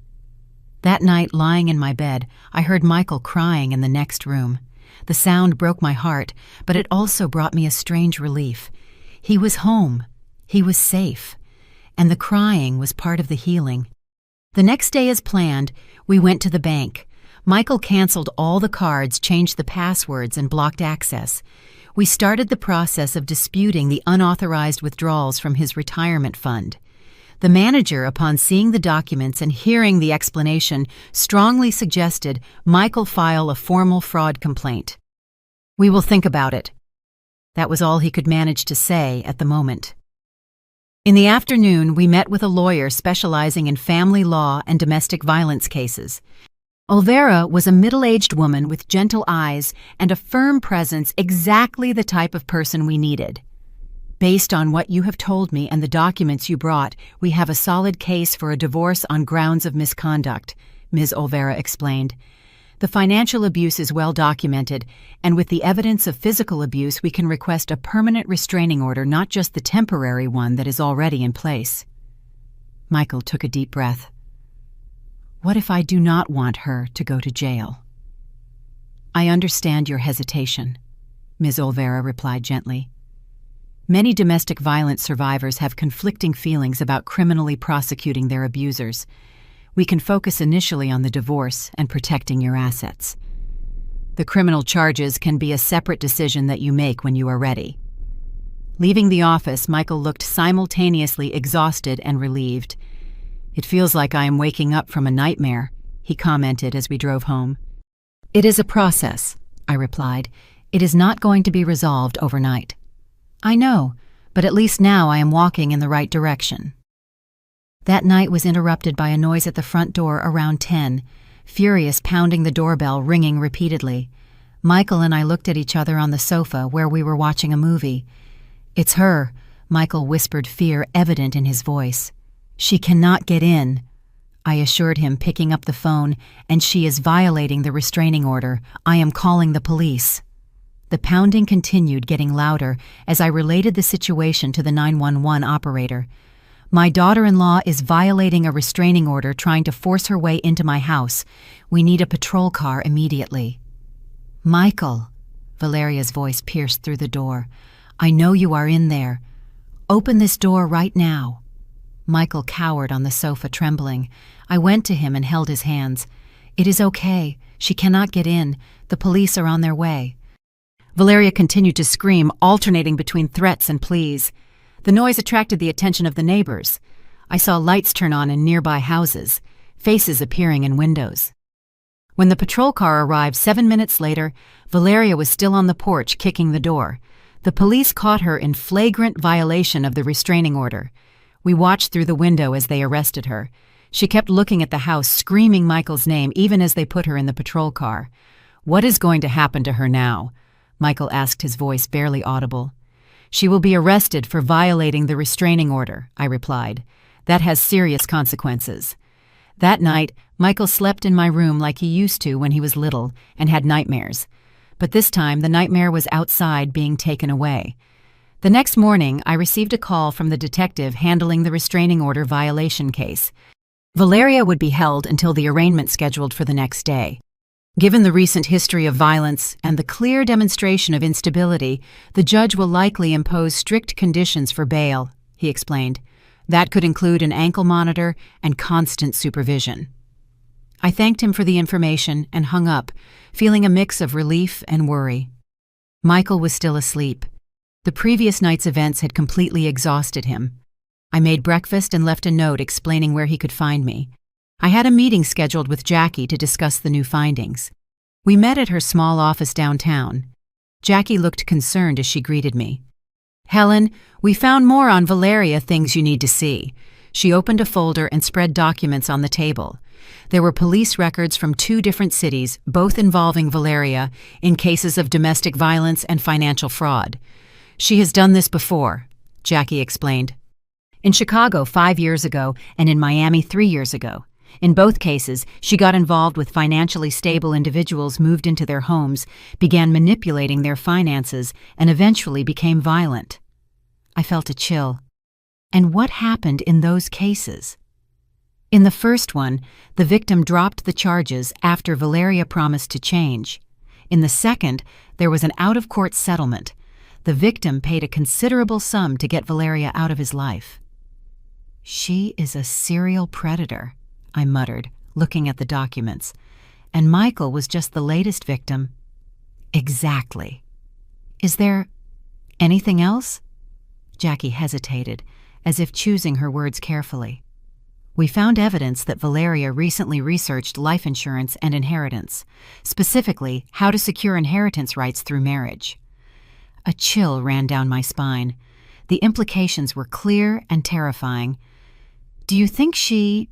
That night, lying in my bed, I heard Michael crying in the next room. The sound broke my heart, but it also brought me a strange relief. He was home. He was safe. And the crying was part of the healing. The next day, as planned, we went to the bank. Michael canceled all the cards, changed the passwords, and blocked access. We started the process of disputing the unauthorized withdrawals from his retirement fund. The manager, upon seeing the documents and hearing the explanation, strongly suggested Michael file a formal fraud complaint. "We will think about it." That was all he could manage to say at the moment. In the afternoon, we met with a lawyer specializing in family law and domestic violence cases. Olvera was a middle-aged woman with gentle eyes and a firm presence, exactly the type of person we needed. "Based on what you have told me and the documents you brought, we have a solid case for a divorce on grounds of misconduct," Ms. Olvera explained. "The financial abuse is well documented, and with the evidence of physical abuse, we can request a permanent restraining order, not just the temporary one that is already in place." Michael took a deep breath. "What if I do not want her to go to jail?" "I understand your hesitation. Ms. Olvera replied gently. Many domestic violence survivors have conflicting feelings about criminally prosecuting their abusers. We can focus initially on the divorce and protecting your assets. The criminal charges can be a separate decision that you make when you are ready. Leaving the office, Michael looked simultaneously exhausted and relieved. It feels like I am waking up from a nightmare, he commented as we drove home. It is a process, I replied. It is not going to be resolved overnight. I know, but at least now I am walking in the right direction. That night was interrupted by a noise at the front door around 10, furious pounding the doorbell ringing repeatedly. Michael and I looked at each other on the sofa where we were watching a movie. It's her, Michael whispered, fear evident in his voice. She cannot get in, I assured him, picking up the phone, and she is violating the restraining order. I am calling the police. The pounding continued, getting louder, as I related the situation to the 911 operator. My daughter-in-law is violating a restraining order, trying to force her way into my house. We need a patrol car immediately. Michael, Valeria's voice pierced through the door. I know you are in there. Open this door right now. Michael cowered on the sofa, trembling. I went to him and held his hands. It is okay. She cannot get in. The police are on their way. Valeria continued to scream, alternating between threats and pleas. The noise attracted the attention of the neighbors. I saw lights turn on in nearby houses, faces appearing in windows. When the patrol car arrived 7 minutes later, Valeria was still on the porch, kicking the door. The police caught her in flagrant violation of the restraining order. We watched through the window as they arrested her. She kept looking at the house, screaming Michael's name even as they put her in the patrol car. What is going to happen to her now? Michael asked, his voice barely audible. She will be arrested for violating the restraining order, I replied. That has serious consequences. That night, Michael slept in my room like he used to when he was little and had nightmares. But this time, the nightmare was outside, being taken away. The next morning, I received a call from the detective handling the restraining order violation case. Valeria would be held until the arraignment scheduled for the next day. Given the recent history of violence and the clear demonstration of instability, the judge will likely impose strict conditions for bail, he explained. That could include an ankle monitor and constant supervision. I thanked him for the information and hung up, feeling a mix of relief and worry. Michael was still asleep. The previous night's events had completely exhausted him. I made breakfast and left a note explaining where he could find me. I had a meeting scheduled with Jackie to discuss the new findings. We met at her small office downtown. Jackie looked concerned as she greeted me. Helen, we found more on Valeria, things you need to see. She opened a folder and spread documents on the table. There were police records from 2 different cities, both involving Valeria, in cases of domestic violence and financial fraud. She has done this before, Jackie explained. In Chicago 5 years ago and in Miami 3 years ago. In both cases, she got involved with financially stable individuals, moved into their homes, began manipulating their finances, and eventually became violent. I felt a chill. And what happened in those cases? In the first one, the victim dropped the charges after Valeria promised to change. In the second, there was an out-of-court settlement. The victim paid a considerable sum to get Valeria out of his life. She is a serial predator, I muttered, looking at the documents. And Michael was just the latest victim. Exactly. Is there anything else? Jackie hesitated, as if choosing her words carefully. We found evidence that Valeria recently researched life insurance and inheritance, specifically how to secure inheritance rights through marriage. A chill ran down my spine. The implications were clear and terrifying. Do you think she...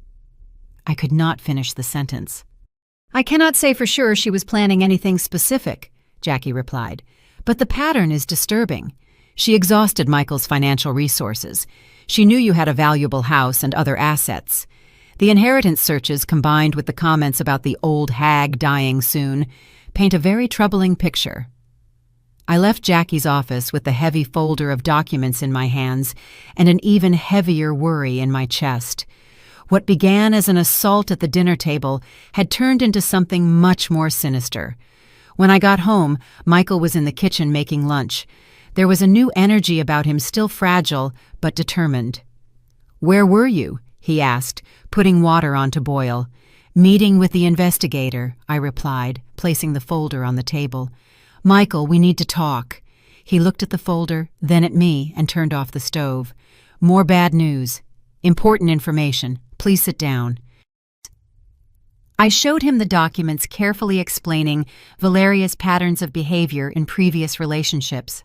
I could not finish the sentence. I cannot say for sure she was planning anything specific, Jackie replied, but the pattern is disturbing. She exhausted Michael's financial resources. She knew you had a valuable house and other assets. The inheritance searches, combined with the comments about the old hag dying soon, paint a very troubling picture. I left Jackie's office with the heavy folder of documents in my hands and an even heavier worry in my chest. What began as an assault at the dinner table had turned into something much more sinister. When I got home, Michael was in the kitchen making lunch. There was a new energy about him, still fragile, but determined. "Where were you?" he asked, putting water on to boil. "Meeting with the investigator," I replied, placing the folder on the table. "Michael, we need to talk." He looked at the folder, then at me, and turned off the stove. "More bad news. Important information. Please sit down." I showed him the documents, carefully explaining Valeria's patterns of behavior in previous relationships.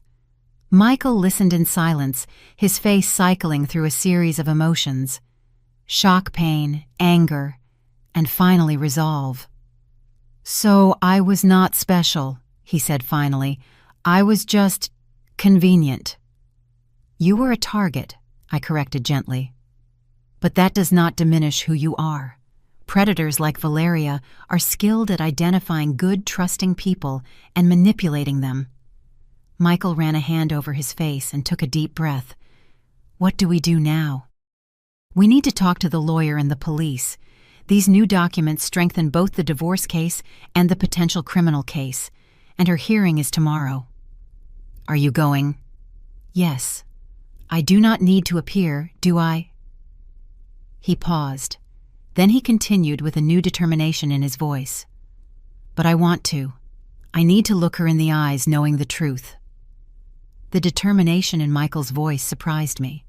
Michael listened in silence, his face cycling through a series of emotions. Shock, pain, anger, and finally resolve. "So I was not special," he said finally. "I was just convenient." "You were a target," I corrected gently. "But that does not diminish who you are. Predators like Valeria are skilled at identifying good, trusting people and manipulating them." Michael ran a hand over his face and took a deep breath. "What do we do now?" "We need to talk to the lawyer and the police. These new documents strengthen both the divorce case and the potential criminal case, and her hearing is tomorrow." "Are you going?" "Yes. I do not need to appear, do I?" He paused. Then he continued with a new determination in his voice. "But I want to. I need to look her in the eyes, knowing the truth." The determination in Michael's voice surprised me.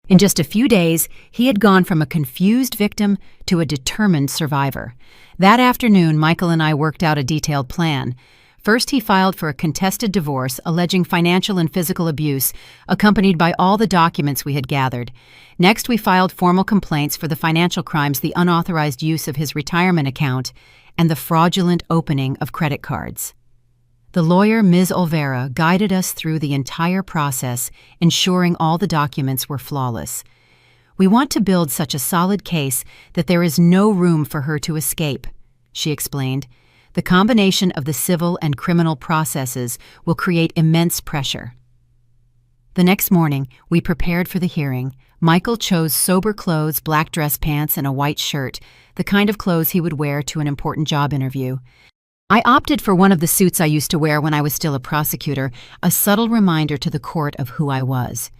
In just a few days, he had gone from a confused victim to a determined survivor. That afternoon, Michael and I worked out a detailed plan. First, he filed for a contested divorce alleging financial and physical abuse, accompanied by all the documents we had gathered. Next, we filed formal complaints for the financial crimes, the unauthorized use of his retirement account, and the fraudulent opening of credit cards. The lawyer, Ms. Olvera, guided us through the entire process, ensuring all the documents were flawless. "We want to build such a solid case that there is no room for her to escape," she explained. "The combination of the civil and criminal processes will create immense pressure." The next morning, we prepared for the hearing. Michael chose sober clothes, black dress pants, and a white shirt, the kind of clothes he would wear to an important job interview. I opted for one of the suits I used to wear when I was still a prosecutor, a subtle reminder to the court of who I was.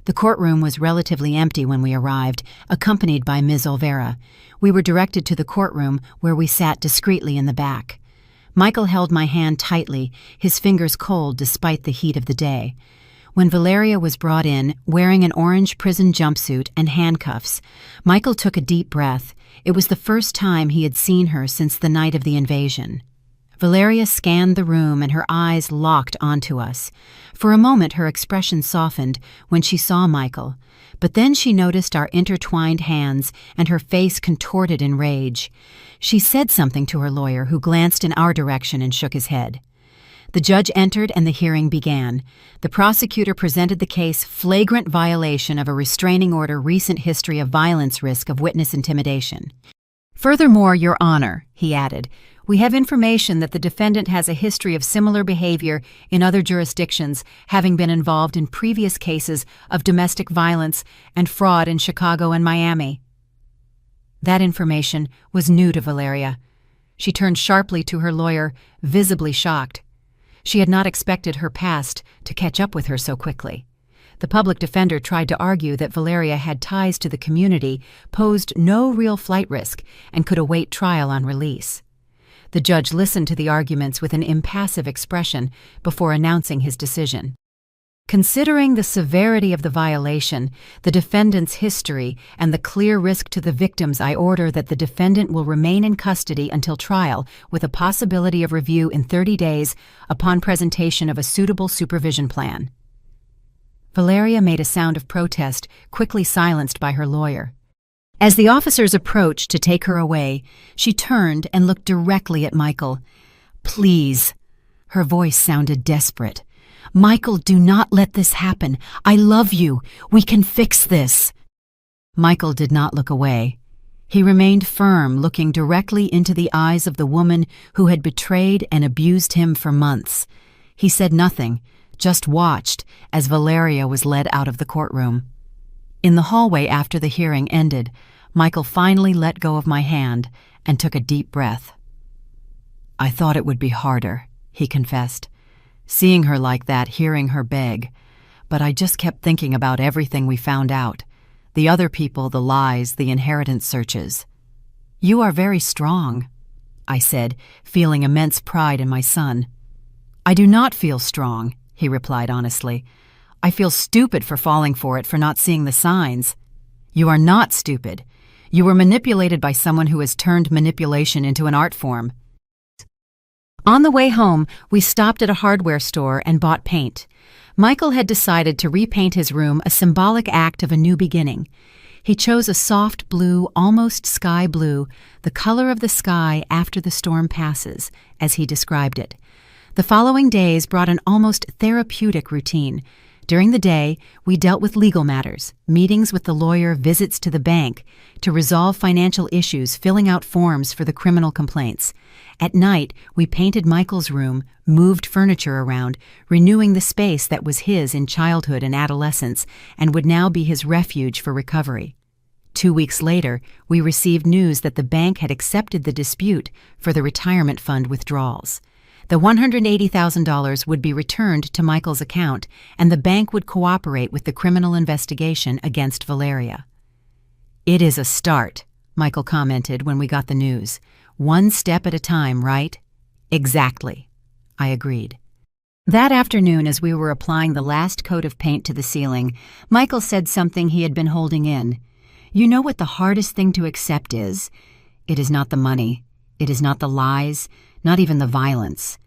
The courtroom was relatively empty when we arrived, accompanied by Ms. Olvera. We were directed to the courtroom, where we sat discreetly in the back. Michael held my hand tightly, his fingers cold despite the heat of the day. When Valeria was brought in, wearing an orange prison jumpsuit and handcuffs, Michael took a deep breath. It was the first time he had seen her since the night of the invasion. Valeria scanned the room and her eyes locked onto us. For a moment her expression softened when she saw Michael, but then she noticed our intertwined hands and her face contorted in rage. She said something to her lawyer, who glanced in our direction and shook his head. The judge entered and the hearing began. The prosecutor presented the case flagrant violation of a restraining order, recent history of violence, risk of witness intimidation. "Furthermore, Your Honor," he added, "we have information that the defendant has a history of similar behavior in other jurisdictions, having been involved in previous cases of domestic violence and fraud in Chicago and Miami." That information was new to Valeria. She turned sharply to her lawyer, visibly shocked. She had not expected her past to catch up with her so quickly. The public defender tried to argue that Valeria had ties to the community, posed no real flight risk, and could await trial on release. The judge listened to the arguments with an impassive expression before announcing his decision. "Considering the severity of the violation, the defendant's history, and the clear risk to the victims, I order that the defendant will remain in custody until trial, with a possibility of review in 30 days upon presentation of a suitable supervision plan." Valeria made a sound of protest, quickly silenced by her lawyer. As the officers approached to take her away, she turned and looked directly at Michael. "Please." Her voice sounded desperate. "Michael, do not let this happen. I love you. We can fix this." Michael did not look away. He remained firm, looking directly into the eyes of the woman who had betrayed and abused him for months. He said nothing, just watched as Valeria was led out of the courtroom. In the hallway after the hearing ended, Michael finally let go of my hand and took a deep breath. "I thought it would be harder," he confessed. Seeing her like that, hearing her beg. But I just kept thinking about everything we found out. The other people, the lies, the inheritance searches. You are very strong, I said, feeling immense pride in my son. I do not feel strong, he replied honestly. I feel stupid for falling for it, for not seeing the signs. You are not stupid. You were manipulated by someone who has turned manipulation into an art form. On the way home, we stopped at a hardware store and bought paint. Michael had decided to repaint his room, a symbolic act of a new beginning. He chose a soft blue, almost sky blue, the color of the sky after the storm passes, as he described it. The following days brought an almost therapeutic routine. During the day, we dealt with legal matters, meetings with the lawyer, visits to the bank, to resolve financial issues, filling out forms for the criminal complaints. At night, we painted Michael's room, moved furniture around, renewing the space that was his in childhood and adolescence and would now be his refuge for recovery. 2 weeks later, we received news that the bank had accepted the dispute for the retirement fund withdrawals. The $180,000 would be returned to Michael's account, and the bank would cooperate with the criminal investigation against Valeria. It is a start, Michael commented when we got the news. One step at a time, right? Exactly, I agreed. That afternoon, as we were applying the last coat of paint to the ceiling, Michael said something he had been holding in. You know what the hardest thing to accept is? It is not the money. It is not the lies, not even the violence.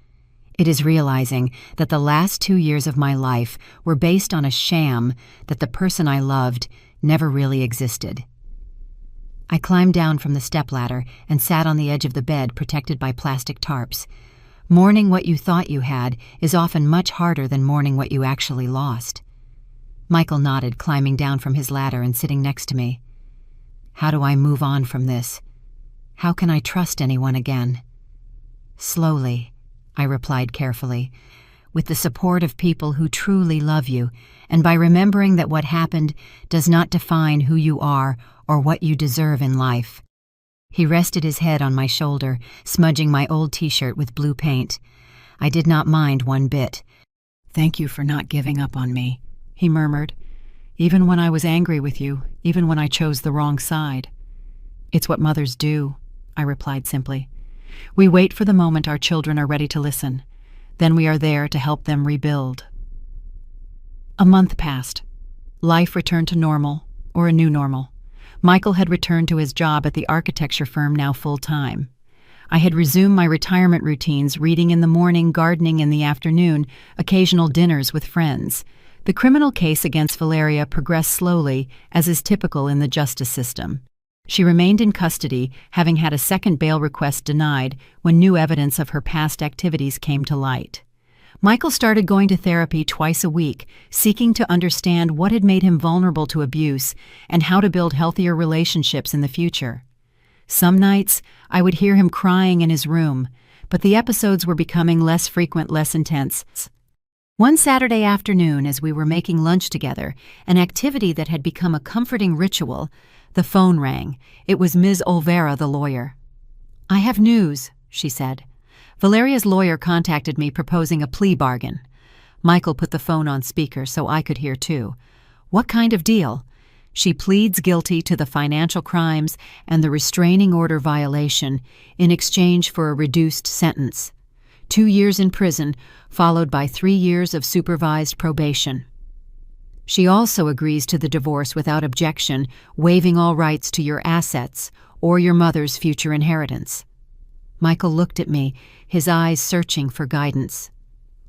It is realizing that the last 2 years of my life were based on a sham, that the person I loved never really existed. I climbed down from the stepladder and sat on the edge of the bed protected by plastic tarps. Mourning what you thought you had is often much harder than mourning what you actually lost. Michael nodded, climbing down from his ladder and sitting next to me. How do I move on from this? How can I trust anyone again? Slowly, I replied carefully, with the support of people who truly love you, and by remembering that what happened does not define who you are or what you deserve in life. He rested his head on my shoulder, smudging my old t-shirt with blue paint. I did not mind one bit. Thank you for not giving up on me, he murmured, even when I was angry with you, even when I chose the wrong side. It's what mothers do, I replied simply. We wait for the moment our children are ready to listen. Then we are there to help them rebuild. A month passed. Life returned to normal, or a new normal. Michael had returned to his job at the architecture firm, now full-time. I had resumed my retirement routines, reading in the morning, gardening in the afternoon, occasional dinners with friends. The criminal case against Valeria progressed slowly, as is typical in the justice system. She remained in custody, having had a second bail request denied when new evidence of her past activities came to light. Michael started going to therapy twice a week, seeking to understand what had made him vulnerable to abuse and how to build healthier relationships in the future. Some nights, I would hear him crying in his room, but the episodes were becoming less frequent, less intense. One Saturday afternoon, as we were making lunch together, an activity that had become a comforting ritual, the phone rang. It was Ms. Olvera, the lawyer. I have news, she said. Valeria's lawyer contacted me proposing a plea bargain. Michael put the phone on speaker so I could hear too. What kind of deal? She pleads guilty to the financial crimes and the restraining order violation in exchange for a reduced sentence. 2 years in prison, followed by 3 years of supervised probation. She also agrees to the divorce without objection, waiving all rights to your assets or your mother's future inheritance. Michael looked at me, his eyes searching for guidance.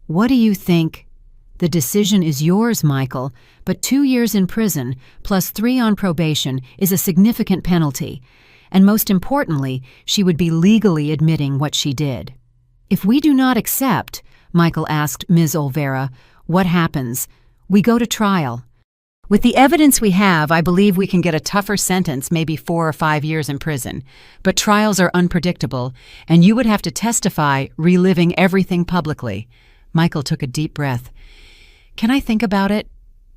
What do you think? The decision is yours, Michael, but 2 years in prison plus 3 on probation is a significant penalty, and most importantly, she would be legally admitting what she did. If we do not accept, Michael asked Ms. Olvera, what happens? We go to trial. With the evidence we have, I believe we can get a tougher sentence, maybe 4 or 5 years in prison. But trials are unpredictable, and you would have to testify, reliving everything publicly. Michael took a deep breath. Can I think about it?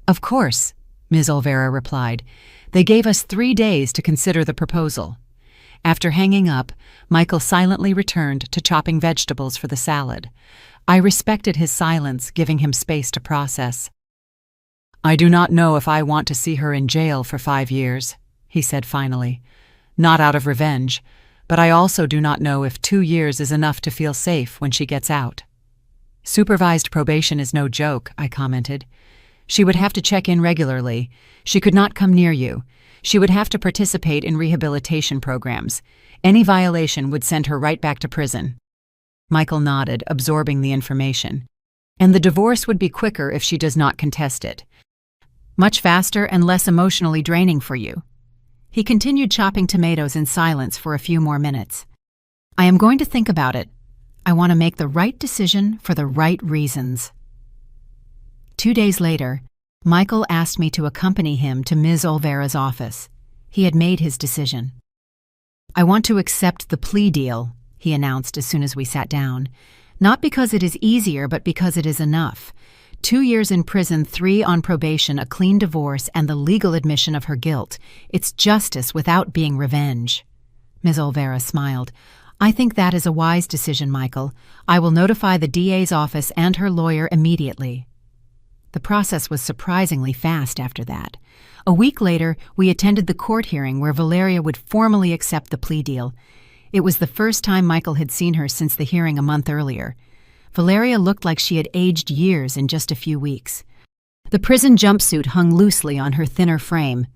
Of course, Ms. Olvera replied. They gave us 3 days to consider the proposal. After hanging up, Michael silently returned to chopping vegetables for the salad. I respected his silence, giving him space to process. "I do not know if I want to see her in jail for 5 years," he said finally. "Not out of revenge, but I also do not know if 2 years is enough to feel safe when she gets out." "Supervised probation is no joke," I commented. "She would have to check in regularly. She could not come near you. She would have to participate in rehabilitation programs. Any violation would send her right back to prison." Michael nodded, absorbing the information. "And the divorce would be quicker if she does not contest it. Much faster and less emotionally draining for you." He continued chopping tomatoes in silence for a few more minutes. "I am going to think about it. I want to make the right decision for the right reasons." 2 days later, Michael asked me to accompany him to Ms. Olvera's office. He had made his decision. "I want to accept the plea deal," he announced as soon as we sat down. "Not because it is easier, but because it is enough. 2 years in prison, 3 on probation, a clean divorce, and the legal admission of her guilt. It's justice without being revenge." Ms. Olvera smiled. "I think that is a wise decision, Michael. I will notify the DA's office and her lawyer immediately." The process was surprisingly fast after that. A week later, we attended the court hearing where Valeria would formally accept the plea deal. It was the first time Michael had seen her since the hearing a month earlier. Valeria looked like she had aged years in just a few weeks. The prison jumpsuit hung loosely on her thinner frame.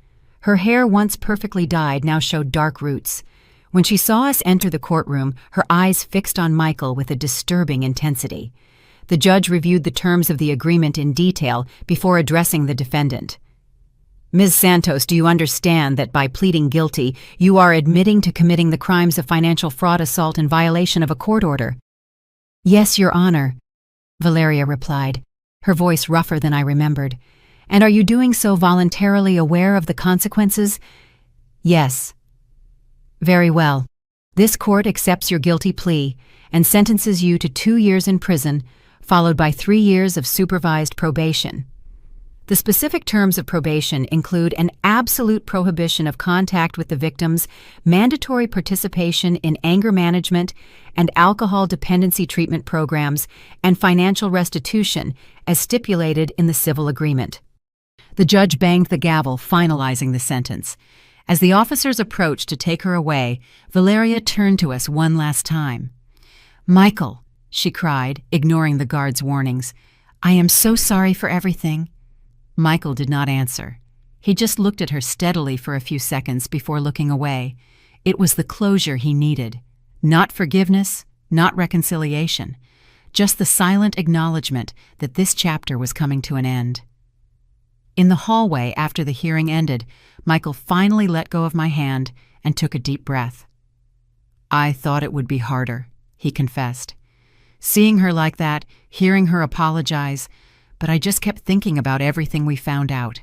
Her hair, once perfectly dyed, now showed dark roots. When she saw us enter the courtroom, her eyes fixed on Michael with a disturbing intensity. The judge reviewed the terms of the agreement in detail before addressing the defendant. "Ms. Santos, do you understand that by pleading guilty, you are admitting to committing the crimes of financial fraud, assault, and violation of a court order?" "Yes, Your Honor," Valeria replied, her voice rougher than I remembered. "And are you doing so voluntarily, aware of the consequences?" "Yes." "Very well. This court accepts your guilty plea and sentences you to 2 years in prison, followed by 3 years of supervised probation. The specific terms of probation include an absolute prohibition of contact with the victims, mandatory participation in anger management and alcohol dependency treatment programs, and financial restitution, as stipulated in the civil agreement." The judge banged the gavel, finalizing the sentence. As the officers approached to take her away, Valeria turned to us one last time. "Michael," she cried, ignoring the guard's warnings, "I am so sorry for everything." Michael did not answer. He just looked at her steadily for a few seconds before looking away. It was the closure he needed. Not forgiveness, not reconciliation. Just the silent acknowledgement that this chapter was coming to an end. In the hallway after the hearing ended, Michael finally let go of my hand and took a deep breath. "I thought it would be harder," he confessed. "Seeing her like that, hearing her apologize, but I just kept thinking about everything we found out.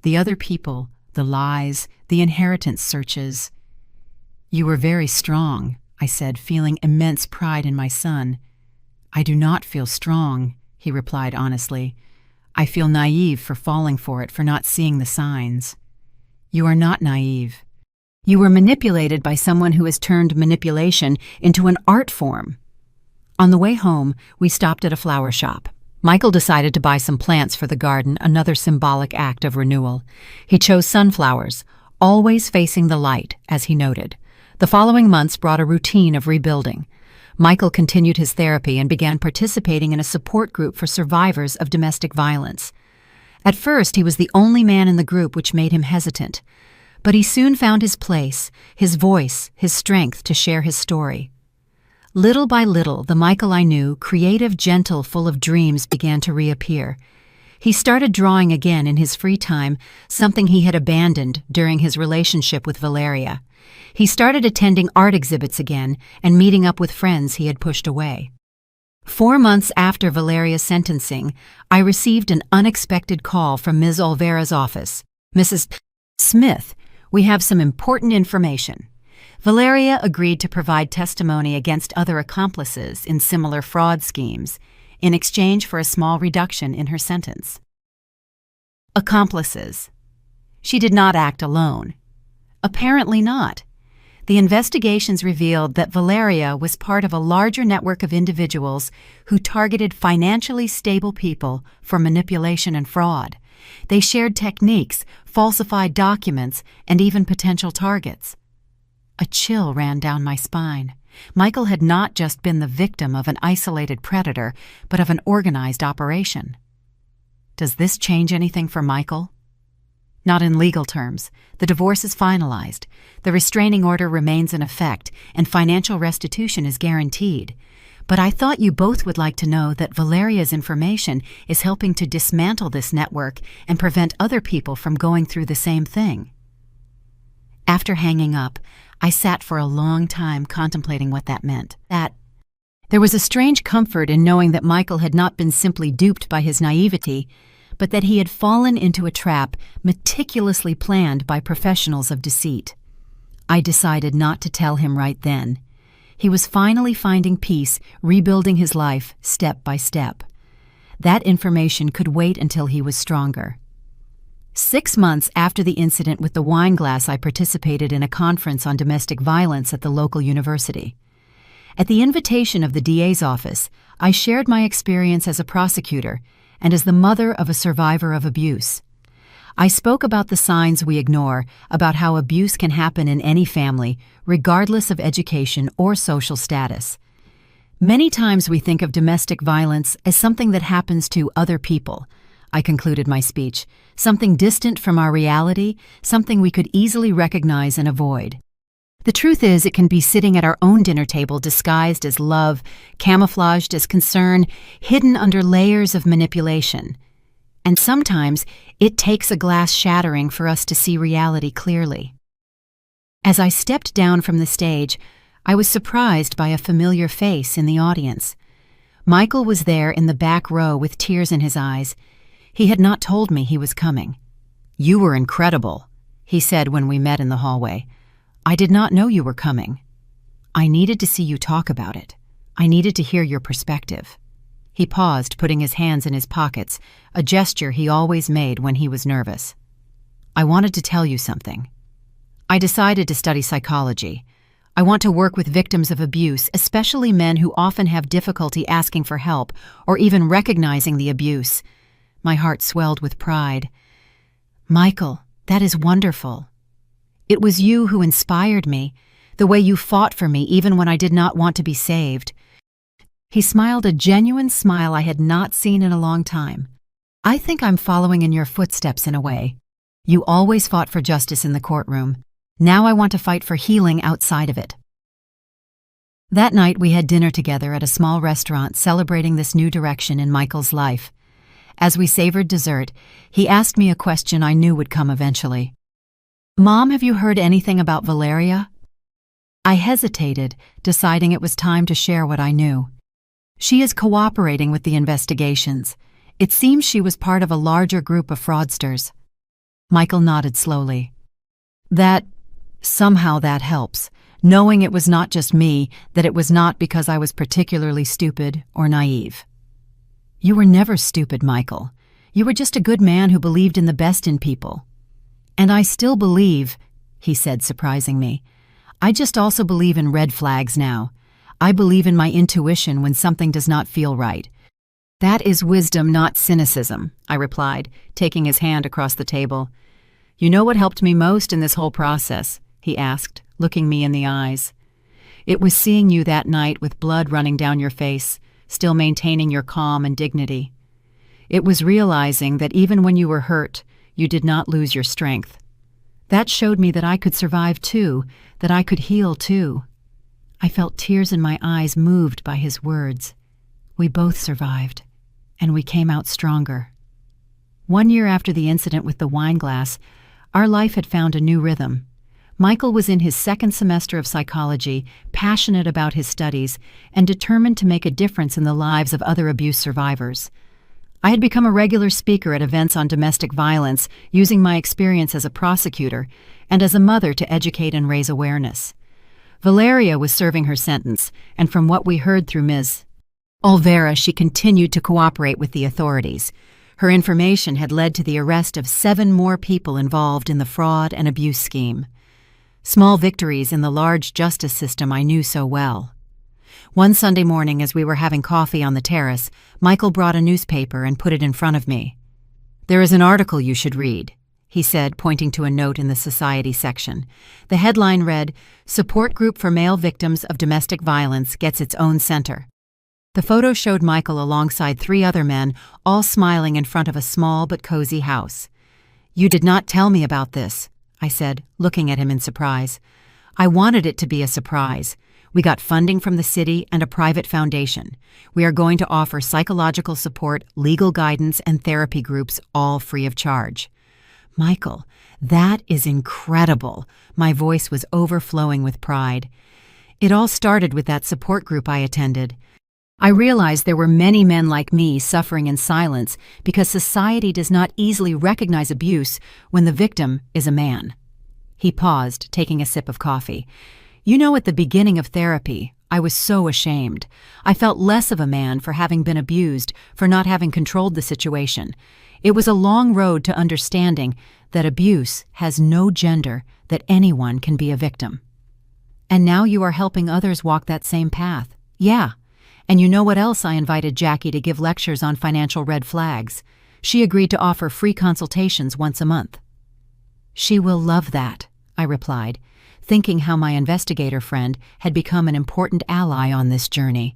The other people, the lies, the inheritance searches." "You were very strong," I said, feeling immense pride in my son. "I do not feel strong," he replied honestly. "I feel naive for falling for it, for not seeing the signs." "You are not naive. You were manipulated by someone who has turned manipulation into an art form." On the way home, we stopped at a flower shop. Michael decided to buy some plants for the garden, another symbolic act of renewal. He chose sunflowers, always facing the light, as he noted. The following months brought a routine of rebuilding. Michael continued his therapy and began participating in a support group for survivors of domestic violence. At first, he was the only man in the group, which made him hesitant. But he soon found his place, his voice, his strength to share his story. Little by little, the Michael I knew, creative, gentle, full of dreams, began to reappear. He started drawing again in his free time, something he had abandoned during his relationship with Valeria. He started attending art exhibits again and meeting up with friends he had pushed away. 4 months after Valeria's sentencing, I received an unexpected call from Ms. Olvera's office. "Mrs. Smith, we have some important information. Valeria agreed to provide testimony against other accomplices in similar fraud schemes in exchange for a small reduction in her sentence." Accomplices. She did not act alone. Apparently not. The investigations revealed that Valeria was part of a larger network of individuals who targeted financially stable people for manipulation and fraud. They shared techniques, falsified documents, and even potential targets. A chill ran down my spine. Michael had not just been the victim of an isolated predator, but of an organized operation. Does this change anything for Michael? Not in legal terms. The divorce is finalized. The restraining order remains in effect, and financial restitution is guaranteed. But I thought you both would like to know that Valeria's information is helping to dismantle this network and prevent other people from going through the same thing. After hanging up, I sat for a long time contemplating what that meant. There was a strange comfort in knowing that Michael had not been simply duped by his naivety, but that he had fallen into a trap meticulously planned by professionals of deceit. I decided not to tell him right then. He was finally finding peace, rebuilding his life step by step. That information could wait until he was stronger. 6 months after the incident with the wine glass, I participated in a conference on domestic violence at the local university. At the invitation of the DA's office, I shared my experience as a prosecutor and as the mother of a survivor of abuse. I spoke about the signs we ignore, about how abuse can happen in any family, regardless of education or social status. Many times we think of domestic violence as something that happens to other people, I concluded my speech, something distant from our reality, something we could easily recognize and avoid. The truth is, it can be sitting at our own dinner table disguised as love, camouflaged as concern, hidden under layers of manipulation. And sometimes it takes a glass shattering for us to see reality clearly. As I stepped down from the stage, I was surprised by a familiar face in the audience. Michael was there in the back row with tears in his eyes. He had not told me he was coming. "You were incredible," he said when we met in the hallway. "I did not know you were coming. I needed to see you talk about it. I needed to hear your perspective." He paused, putting his hands in his pockets, a gesture he always made when he was nervous. "I wanted to tell you something. I decided to study psychology. I want to work with victims of abuse, especially men who often have difficulty asking for help or even recognizing the abuse." My heart swelled with pride. "Michael, that is wonderful. It was you who inspired me, the way you fought for me even when I did not want to be saved." He smiled a genuine smile I had not seen in a long time. "I think I'm following in your footsteps in a way. You always fought for justice in the courtroom. Now I want to fight for healing outside of it." That night we had dinner together at a small restaurant celebrating this new direction in Michael's life. As we savored dessert, he asked me a question I knew would come eventually. "Mom, have you heard anything about Valeria?" I hesitated, deciding it was time to share what I knew. "She is cooperating with the investigations. It seems she was part of a larger group of fraudsters." Michael nodded slowly. Somehow that helps, knowing it was not just me, that it was not because I was particularly stupid or naive." "You were never stupid, Michael. You were just a good man who believed in the best in people." "And I still believe," he said, surprising me. "I just also believe in red flags now. I believe in my intuition when something does not feel right." "That is wisdom, not cynicism," I replied, taking his hand across the table. "You know what helped me most in this whole process?" he asked, looking me in the eyes. "It was seeing you that night with blood running down your face, still maintaining your calm and dignity. It was realizing that even when you were hurt, you did not lose your strength. That showed me that I could survive too, that I could heal too." I felt tears in my eyes, moved by his words. We both survived, and we came out stronger. 1 year after the incident with the wine glass, our life had found a new rhythm. Michael was in his second semester of psychology, passionate about his studies, and determined to make a difference in the lives of other abuse survivors. I had become a regular speaker at events on domestic violence, using my experience as a prosecutor and as a mother to educate and raise awareness. Valeria was serving her sentence, and from what we heard through Ms. Olvera, she continued to cooperate with the authorities. Her information had led to the arrest of 7 more people involved in the fraud and abuse scheme. Small victories in the large justice system I knew so well. One Sunday morning, as we were having coffee on the terrace, Michael brought a newspaper and put it in front of me. "There is an article you should read," he said, pointing to a note in the Society section. The headline read, "Support Group for Male Victims of Domestic Violence Gets Its Own Center." The photo showed Michael alongside 3 other men, all smiling in front of a small but cozy house. "You did not tell me about this," I said, looking at him in surprise. "I wanted it to be a surprise. We got funding from the city and a private foundation. We are going to offer psychological support, legal guidance, and therapy groups, all free of charge." "Michael, that is incredible." My voice was overflowing with pride. "It all started with that support group I attended. I realized there were many men like me suffering in silence because society does not easily recognize abuse when the victim is a man." He paused, taking a sip of coffee. "You know, at the beginning of therapy, I was so ashamed. I felt less of a man for having been abused, for not having controlled the situation. It was a long road to understanding that abuse has no gender, that anyone can be a victim." "And now you are helping others walk that same path." "Yeah. And you know what else? I invited Jackie to give lectures on financial red flags. She agreed to offer free consultations once a month." "She will love that," I replied, thinking how my investigator friend had become an important ally on this journey.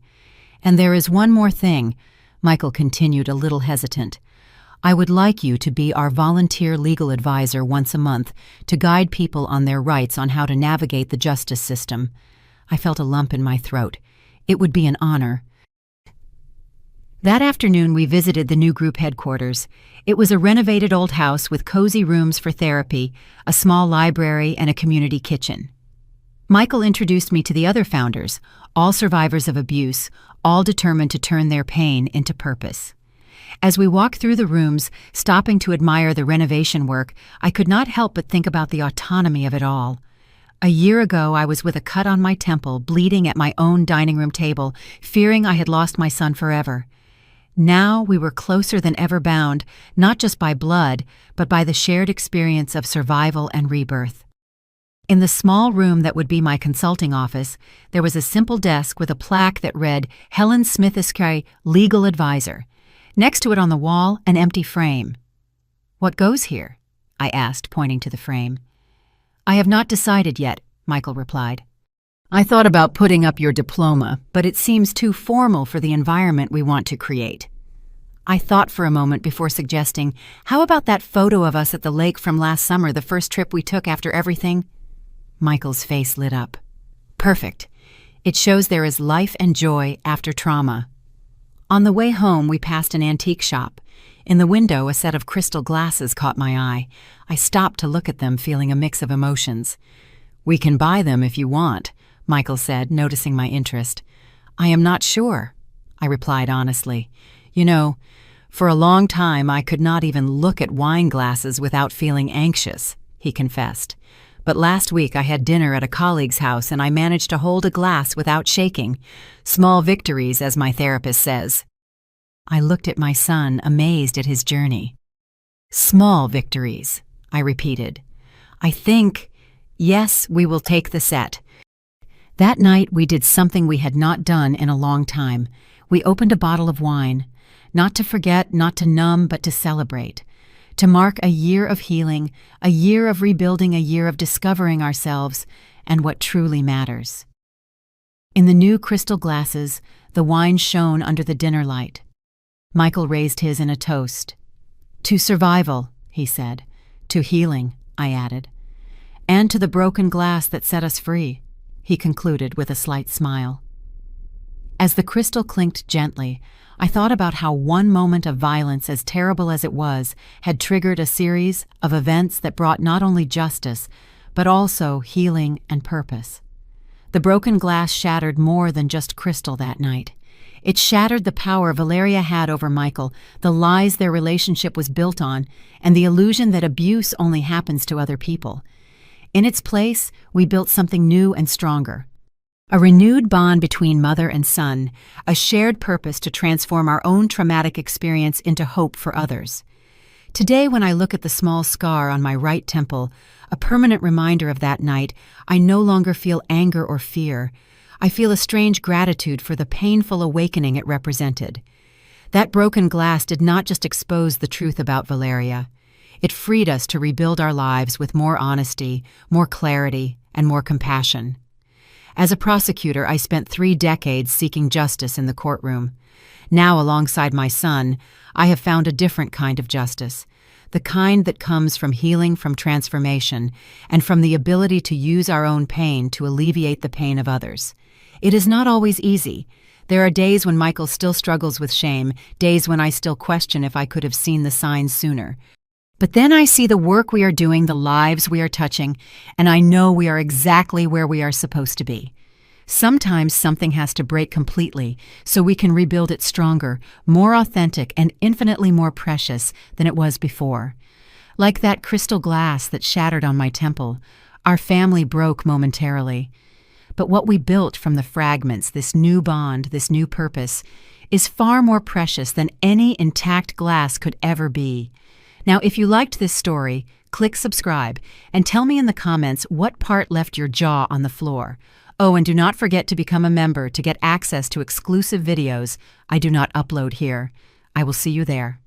"And there is one more thing," Michael continued, a little hesitant. "I would like you to be our volunteer legal advisor once a month to guide people on their rights, on how to navigate the justice system." I felt a lump in my throat. It would be an honor. That afternoon, we visited the new group headquarters. It was a renovated old house with cozy rooms for therapy, a small library, and a community kitchen. Michael introduced me to the other founders, all survivors of abuse, all determined to turn their pain into purpose. As we walked through the rooms, stopping to admire the renovation work, I could not help but think about the autonomy of it all. A year ago, I was with a cut on my temple, bleeding at my own dining room table, fearing I had lost my son forever. Now we were closer than ever bound, not just by blood, but by the shared experience of survival and rebirth. In the small room that would be my consulting office, there was a simple desk with a plaque that read, "Helen Smith Esquire, Legal Advisor." Next to it on the wall, an empty frame. "What goes here?" I asked, pointing to the frame. "I have not decided yet," Michael replied. "I thought about putting up your diploma, but it seems too formal for the environment we want to create." I thought for a moment before suggesting, "How about that photo of us at the lake from last summer, the first trip we took after everything?" Michael's face lit up. "Perfect. It shows there is life and joy after trauma." On the way home, we passed an antique shop. In the window, a set of crystal glasses caught my eye. I stopped to look at them, feeling a mix of emotions. "We can buy them if you want," Michael said, noticing my interest. "I am not sure," I replied honestly. "You know, for a long time I could not even look at wine glasses without feeling anxious," he confessed. "But last week I had dinner at a colleague's house and I managed to hold a glass without shaking. Small victories, as my therapist says." I looked at my son, amazed at his journey. "Small victories," I repeated. "I think, yes, we will take the set." That night we did something we had not done in a long time. We opened a bottle of wine, not to forget, not to numb, but to celebrate. To mark a year of healing, a year of rebuilding, a year of discovering ourselves and what truly matters. In the new crystal glasses, the wine shone under the dinner light. Michael raised his in a toast. "To survival," he said. "To healing," I added. "And to the broken glass that set us free," he concluded with a slight smile. As the crystal clinked gently, I thought about how one moment of violence, as terrible as it was, had triggered a series of events that brought not only justice, but also healing and purpose. The broken glass shattered more than just crystal that night. It shattered the power Valeria had over Michael, the lies their relationship was built on, and the illusion that abuse only happens to other people. In its place, we built something new and stronger. A renewed bond between mother and son, a shared purpose to transform our own traumatic experience into hope for others. Today, when I look at the small scar on my right temple, a permanent reminder of that night, I no longer feel anger or fear. I feel a strange gratitude for the painful awakening it represented. That broken glass did not just expose the truth about Valeria. It freed us to rebuild our lives with more honesty, more clarity, and more compassion. As a prosecutor, I spent 3 decades seeking justice in the courtroom. Now, alongside my son, I have found a different kind of justice, the kind that comes from healing, from transformation, and from the ability to use our own pain to alleviate the pain of others. It is not always easy. There are days when Michael still struggles with shame, days when I still question if I could have seen the signs sooner. But then I see the work we are doing, the lives we are touching, and I know we are exactly where we are supposed to be. Sometimes something has to break completely so we can rebuild it stronger, more authentic, and infinitely more precious than it was before. Like that crystal glass that shattered on my temple, our family broke momentarily. But what we built from the fragments, this new bond, this new purpose, is far more precious than any intact glass could ever be. Now, if you liked this story, click subscribe and tell me in the comments what part left your jaw on the floor. Oh, and do not forget to become a member to get access to exclusive videos I do not upload here. I will see you there.